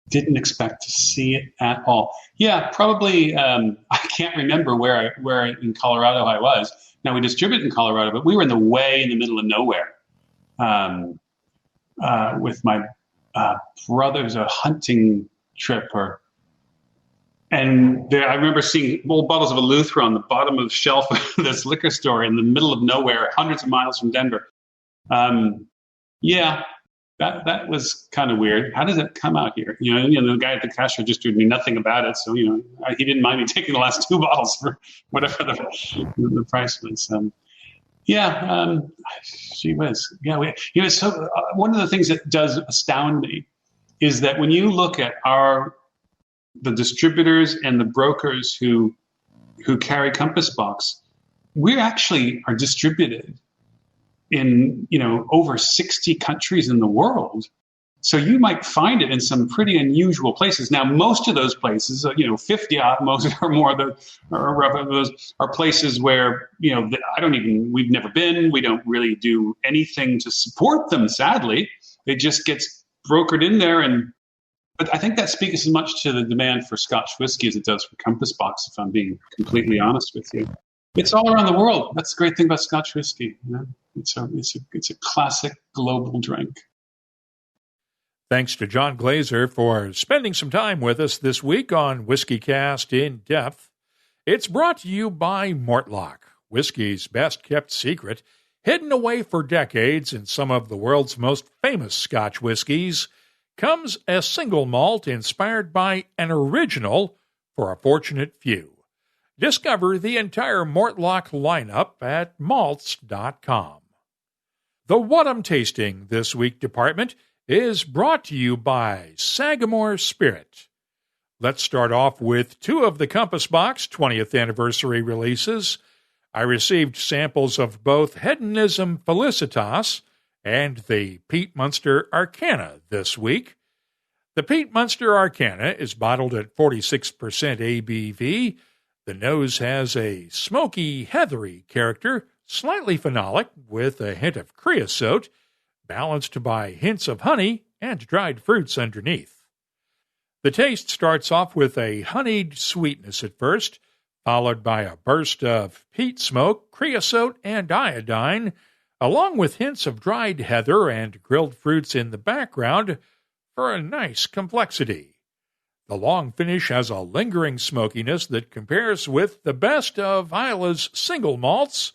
Didn't expect to see it at all. Yeah, probably. I can't remember where in Colorado I was. Now we distribute in Colorado, but we were in the middle of nowhere with my brother. It was a hunting trip, and there I remember seeing old bottles of Eleuthera on the bottom of the shelf of this liquor store in the middle of nowhere, hundreds of miles from Denver. That was kind of weird. How does it come out here? The guy at the cash register knew nothing about it, so he didn't mind me taking the last 2 bottles for whatever the price was. She was. Yeah, so one of the things that does astound me is that when you look at the distributors and the brokers who carry Compass Box, we actually are distributed in over 60 countries in the world. So you might find it in some pretty unusual places. Now, most of those places, 50 most or more of those are places where we've never been. We don't really do anything to support them. Sadly, it just gets brokered in there. But I think that speaks as much to the demand for Scotch whiskey as it does for Compass Box, if I'm being completely honest with you. It's all around the world. That's the great thing about Scotch whiskey. It's a classic global drink. Thanks to John Glaser for spending some time with us this week on WhiskyCast In-Depth. It's brought to you by Mortlock, whiskey's best-kept secret, hidden away for decades in some of the world's most famous Scotch whiskies, comes a single malt inspired by an original for a fortunate few. Discover the entire Mortlock lineup at malts.com. The What I'm Tasting This Week department is brought to you by Sagamore Spirit. Let's start off with 2 of the Compass Box 20th anniversary releases. I received samples of both Hedonism Felicitas and the Peat Munster Arcana this week. The Peat Munster Arcana is bottled at 46% ABV. The nose has a smoky, heathery character, slightly phenolic with a hint of creosote, balanced by hints of honey and dried fruits underneath. The taste starts off with a honeyed sweetness at first, followed by a burst of peat smoke, creosote, and iodine, along with hints of dried heather and grilled fruits in the background for a nice complexity. The long finish has a lingering smokiness that compares with the best of Isla's single malts,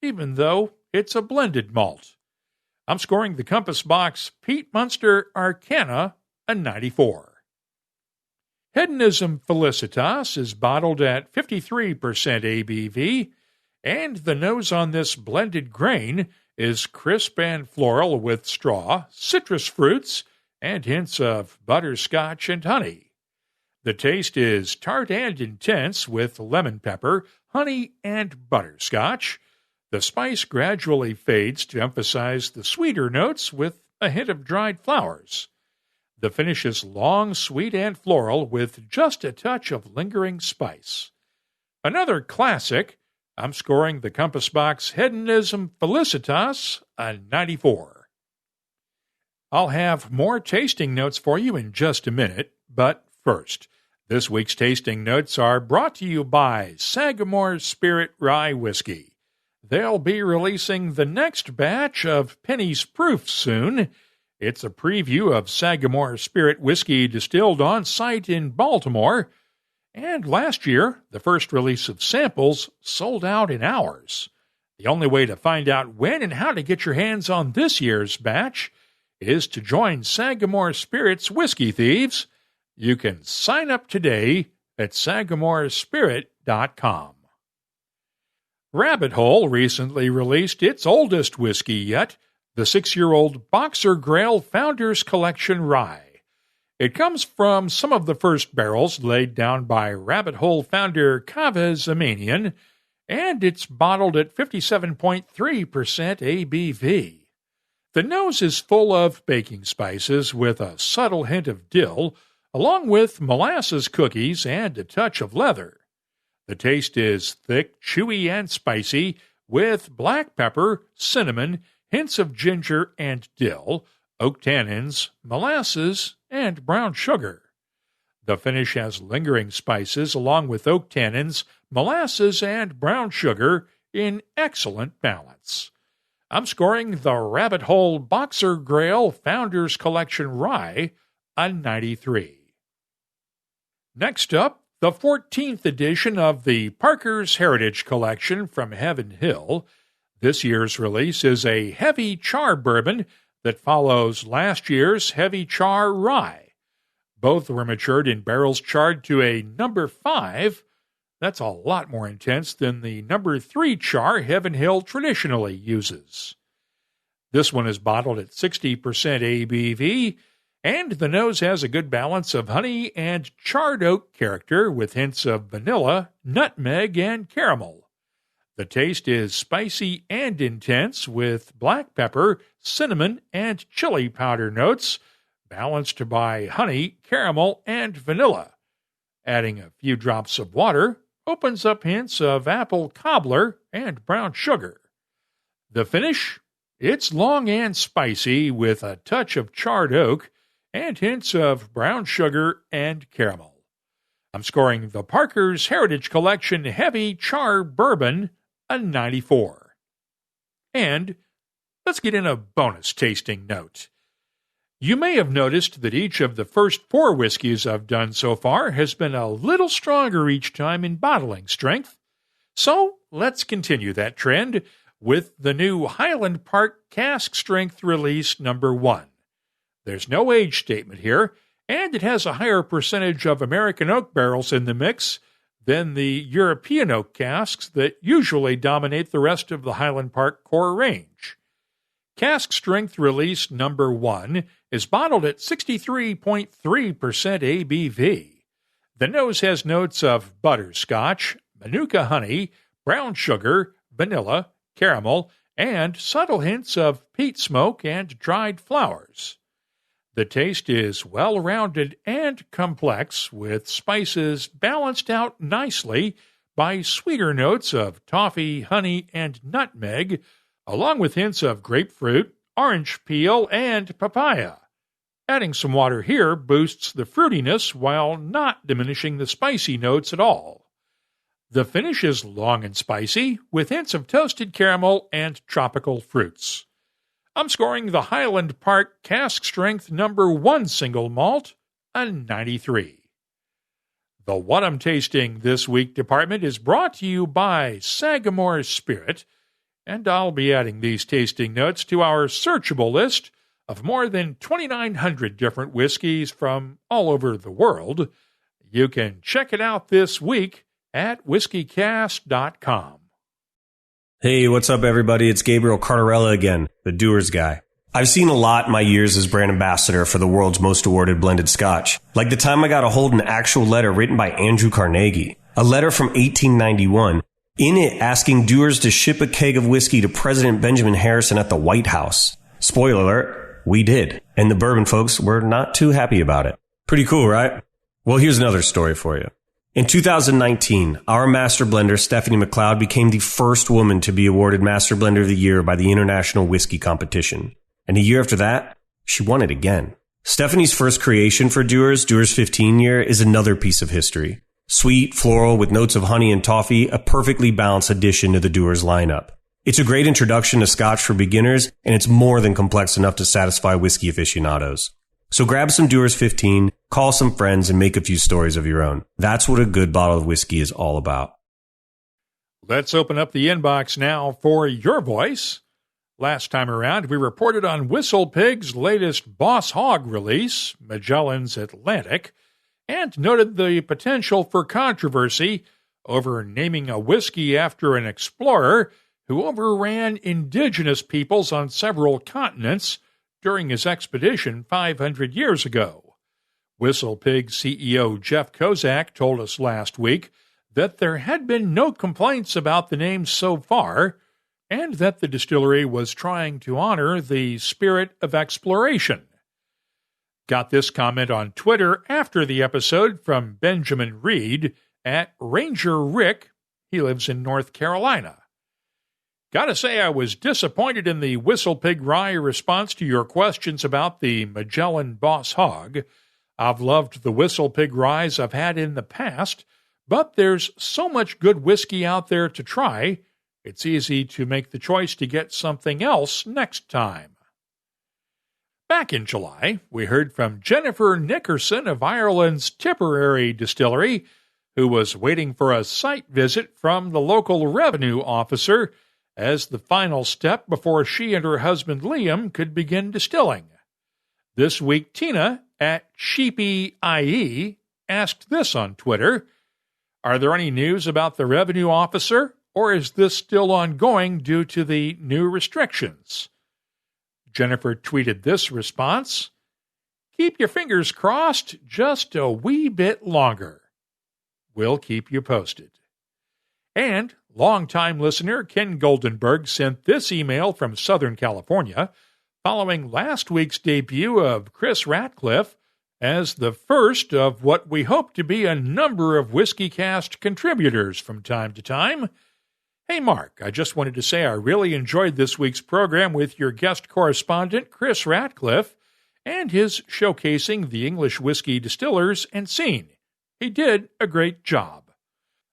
even though it's a blended malt. I'm scoring the Compass Box Peat Munster Arcana a 94. Hedonism Felicitas is bottled at 53% ABV, and the nose on this blended grain is crisp and floral with straw, citrus fruits, and hints of butterscotch and honey. The taste is tart and intense with lemon pepper, honey, and butterscotch. The spice gradually fades to emphasize the sweeter notes with a hint of dried flowers. The finish is long, sweet, and floral with just a touch of lingering spice. Another classic, I'm scoring the Compass Box Hedonism Felicitas a 94. I'll have more tasting notes for you in just a minute, but first, this week's tasting notes are brought to you by Sagamore Spirit Rye Whiskey. They'll be releasing the next batch of Penny's Proof soon. It's a preview of Sagamore Spirit Whiskey distilled on site in Baltimore. And last year, the first release of samples sold out in hours. The only way to find out when and how to get your hands on this year's batch is to join Sagamore Spirit's Whiskey Thieves. You can sign up today at sagamorespirit.com. Rabbit Hole recently released its oldest whiskey yet, the 6-year-old Boxer Grail Founders Collection Rye. It comes from some of the first barrels laid down by Rabbit Hole founder Kaveh Zamanian, and it's bottled at 57.3% ABV. The nose is full of baking spices with a subtle hint of dill, along with molasses cookies and a touch of leather. The taste is thick, chewy, and spicy, with black pepper, cinnamon, hints of ginger and dill, oak tannins, molasses, and brown sugar. The finish has lingering spices along with oak tannins, molasses, and brown sugar in excellent balance. I'm scoring the Rabbit Hole Boxer Grail Founders Collection Rye a 93. Next up, the 14th edition of the Parker's Heritage Collection from Heaven Hill. This year's release is a heavy char bourbon that follows last year's heavy char rye. Both were matured in barrels charred to a number 5. That's a lot more intense than the number 3 char Heaven Hill traditionally uses. This one is bottled at 60% ABV, and the nose has a good balance of honey and charred oak character with hints of vanilla, nutmeg, and caramel. The taste is spicy and intense with black pepper, cinnamon, and chili powder notes, balanced by honey, caramel, and vanilla. Adding a few drops of water opens up hints of apple cobbler and brown sugar. The finish? It's long and spicy with a touch of charred oak and hints of brown sugar and caramel. I'm scoring the Parker's Heritage Collection Heavy Char Bourbon a 94. And let's get in a bonus tasting note. You may have noticed that each of the first 4 whiskeys I've done so far has been a little stronger each time in bottling strength. So let's continue that trend with the new Highland Park Cask Strength Release number 1. There's no age statement here, and it has a higher percentage of American oak barrels in the mix than the European oak casks that usually dominate the rest of the Highland Park core range. Cask Strength Release number 1 is bottled at 63.3% ABV. The nose has notes of butterscotch, manuka honey, brown sugar, vanilla, caramel, and subtle hints of peat smoke and dried flowers. The taste is well-rounded and complex, with spices balanced out nicely by sweeter notes of toffee, honey, and nutmeg, along with hints of grapefruit, orange peel, and papaya. Adding some water here boosts the fruitiness while not diminishing the spicy notes at all. The finish is long and spicy, with hints of toasted caramel and tropical fruits. I'm scoring the Highland Park Cask Strength number 1 single malt a 93. The What I'm Tasting This Week department is brought to you by Sagamore Spirit, and I'll be adding these tasting notes to our searchable list of more than 2,900 different whiskeys from all over the world. You can check it out this week at WhiskyCast.com. Hey, what's up, everybody? It's Gabriel Cardarella again, the Doers Guy. I've seen a lot in my years as brand ambassador for the world's most awarded blended scotch. Like the time I got to hold an actual letter written by Andrew Carnegie, a letter from 1891, in it asking Doers to ship a keg of whiskey to President Benjamin Harrison at the White House. Spoiler alert, we did. And the bourbon folks were not too happy about it. Pretty cool, right? Well, here's another story for you. In 2019, our master blender, Stephanie McLeod, became the first woman to be awarded Master Blender of the Year by the International Whiskey Competition. And a year after that, she won it again. Stephanie's first creation for Dewar's 15 year, is another piece of history. Sweet, floral, with notes of honey and toffee, a perfectly balanced addition to the Dewar's lineup. It's a great introduction to Scotch for beginners, and it's more than complex enough to satisfy whiskey aficionados. So grab some Dewar's 15, call some friends, and make a few stories of your own. That's what a good bottle of whiskey is all about. Let's open up the inbox now for your voice. Last time around, we reported on Whistle Pig's latest Boss Hog release, Magellan's Atlantic, and noted the potential for controversy over naming a whiskey after an explorer who overran indigenous peoples on several continents during his expedition 500 years ago. Whistle Pig CEO Jeff Kozak told us last week that there had been no complaints about the name so far, and that the distillery was trying to honor the spirit of exploration. Got this comment on Twitter after the episode from Benjamin Reed at Ranger Rick. He lives in North Carolina. Gotta say, I was disappointed in the Whistle Pig Rye response to your questions about the Magellan Boss Hog. I've loved the Whistle Pig Ryes I've had in the past, but there's so much good whiskey out there to try, it's easy to make the choice to get something else next time. Back in July, we heard from Jennifer Nickerson of Ireland's Tipperary Distillery, who was waiting for a site visit from the local revenue officer as the final step before she and her husband Liam could begin distilling. This week, Tina at Sheepy IE asked this on Twitter: "Are there any news about the revenue officer, or is this still ongoing due to the new restrictions?" Jennifer tweeted this response: "Keep your fingers crossed just a wee bit longer. We'll keep you posted." And longtime listener Ken Goldenberg sent this email from Southern California following last week's debut of Chris Ratcliffe as the first of what we hope to be a number of WhiskyCast contributors from time to time. "Hey Mark, I just wanted to say I really enjoyed this week's program with your guest correspondent Chris Ratcliffe and his showcasing the English whiskey distillers and scene. He did a great job.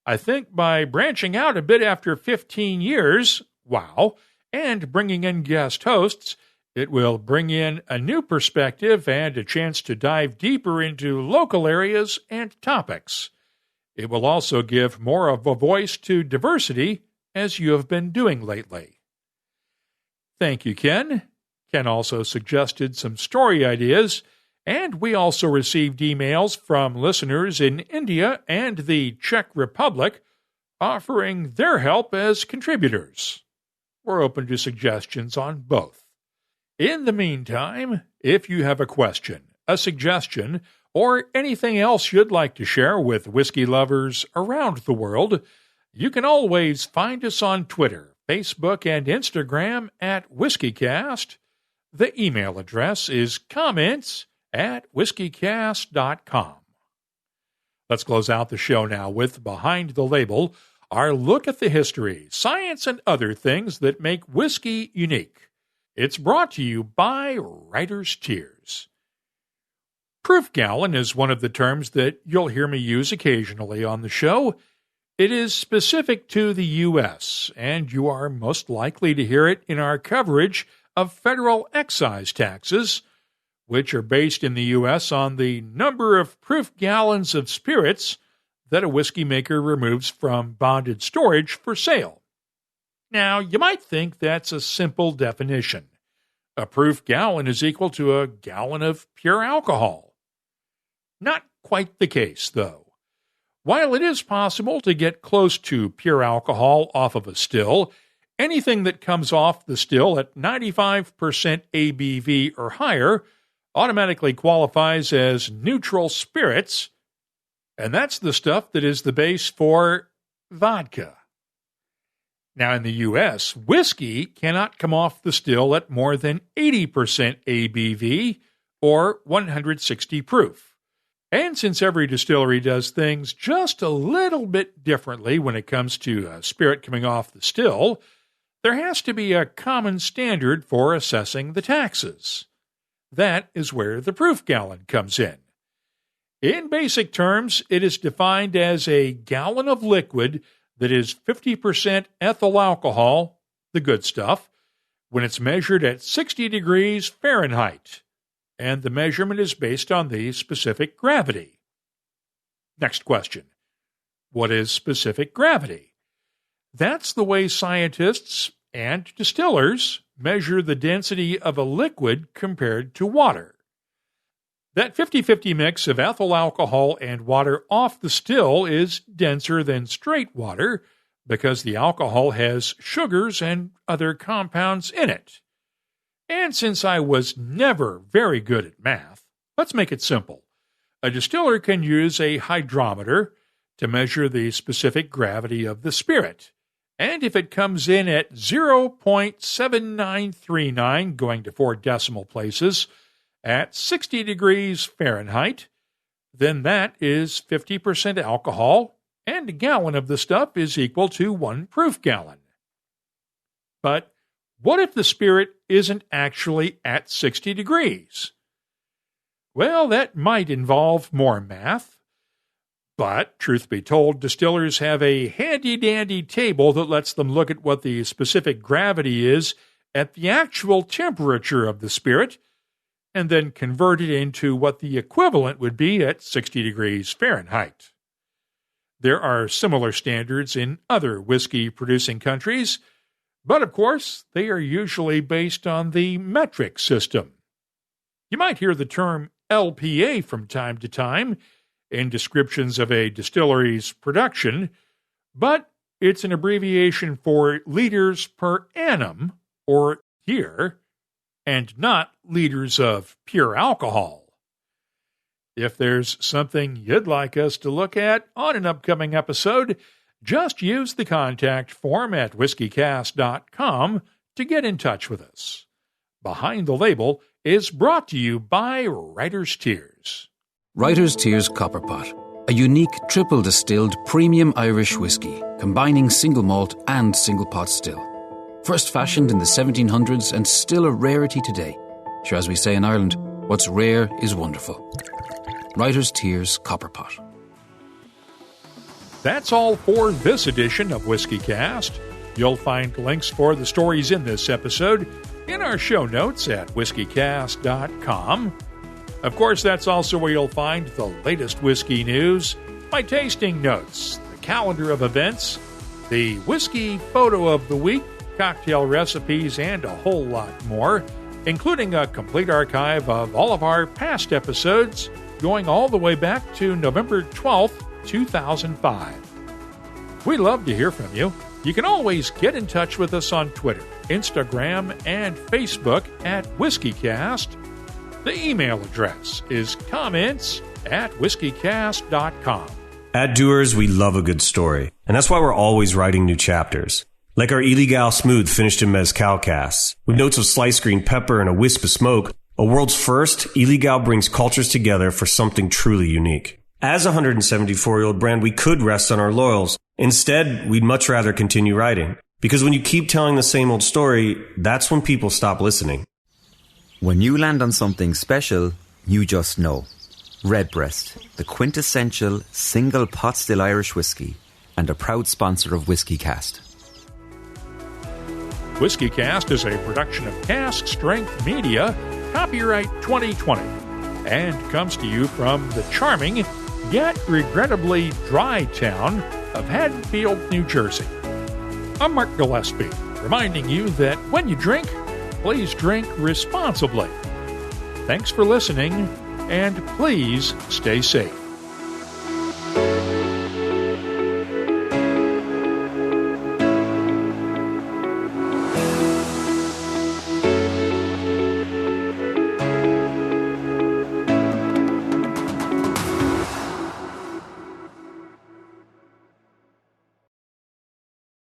I think by branching out a bit after 15 years, wow, and bringing in guest hosts, it will bring in a new perspective and a chance to dive deeper into local areas and topics. It will also give more of a voice to diversity, as you have been doing lately." Thank you, Ken. Ken also suggested some story ideas, and we also received emails from listeners in India and the Czech Republic offering their help as contributors. We're open to suggestions on both. In the meantime, if you have a question, a suggestion, or anything else you'd like to share with whiskey lovers around the world, you can always find us on Twitter, Facebook, and Instagram at WhiskyCast. The email address is comments@whiskycast.com. Let's close out the show now with Behind the Label, our look at the history, science, and other things that make whiskey unique. It's brought to you by Writer's Tears. Proof gallon is one of the terms that you'll hear me use occasionally on the show. It is specific to the U.S., and you are most likely to hear it in our coverage of federal excise taxes, which are based in the U.S. on the number of proof gallons of spirits that a whiskey maker removes from bonded storage for sale. Now, you might think that's a simple definition. A proof gallon is equal to a gallon of pure alcohol. Not quite the case, though. While it is possible to get close to pure alcohol off of a still, anything that comes off the still at 95% ABV or higher automatically qualifies as neutral spirits, and that's the stuff that is the base for vodka. Now, in the U.S., whiskey cannot come off the still at more than 80% ABV or 160 proof. And since every distillery does things just a little bit differently when it comes to a spirit coming off the still, there has to be a common standard for assessing the taxes. That is where the proof gallon comes in. In basic terms, it is defined as a gallon of liquid that is 50% ethyl alcohol, the good stuff, when it's measured at 60 degrees Fahrenheit, and the measurement is based on the specific gravity. Next question. What is specific gravity? That's the way scientists and distillers measure the density of a liquid compared to water. That 50-50 mix of ethyl alcohol and water off the still is denser than straight water because the alcohol has sugars and other compounds in it. And since I was never very good at math, let's make it simple. A distiller can use a hydrometer to measure the specific gravity of the spirit. And if it comes in at 0.7939, going to 4 decimal places, at 60 degrees Fahrenheit, then that is 50% alcohol, and a gallon of the stuff is equal to 1 proof gallon. But what if the spirit isn't actually at 60 degrees? Well, that might involve more math. But, truth be told, distillers have a handy-dandy table that lets them look at what the specific gravity is at the actual temperature of the spirit, and then convert it into what the equivalent would be at 60 degrees Fahrenheit. There are similar standards in other whiskey-producing countries, but of course, they are usually based on the metric system. You might hear the term LPA from time to time in descriptions of a distillery's production, but it's an abbreviation for liters per annum, or year, and not liters of pure alcohol. If there's something you'd like us to look at on an upcoming episode, just use the contact form at WhiskyCast.com to get in touch with us. Behind the Label is brought to you by Writer's Tears. Writer's Tears Copperpot, a unique triple-distilled premium Irish whiskey, combining single malt and single pot still. First fashioned in the 1700s and still a rarity today. Sure, as we say in Ireland, what's rare is wonderful. Writer's Tears Copperpot. That's all for this edition of WhiskyCast. You'll find links for the stories in this episode in our show notes at WhiskyCast.com. Of course, that's also where you'll find the latest whiskey news, my tasting notes, the calendar of events, the whiskey photo of the week, cocktail recipes, and a whole lot more, including a complete archive of all of our past episodes going all the way back to November 12th, 2005. We'd love to hear from you. You can always get in touch with us on Twitter, Instagram, and Facebook at WhiskyCast. The email address is comments@whiskycast.com. At Doers, we love a good story, and that's why we're always writing new chapters. Like our Illegal Smooth finished in mezcal casks, with notes of sliced green pepper and a wisp of smoke. A world's first, Illegal brings cultures together for something truly unique. As a 174-year-old brand, we could rest on our laurels. Instead, we'd much rather continue writing. Because when you keep telling the same old story, that's when people stop listening. When you land on something special, you just know. Redbreast, the quintessential single pot still Irish whiskey, and a proud sponsor of WhiskyCast. WhiskyCast is a production of Cask Strength Media, copyright 2020, and comes to you from the charming, yet regrettably dry town of Haddonfield, New Jersey. I'm Mark Gillespie, reminding you that when you drink, please drink responsibly. Thanks for listening, and please stay safe.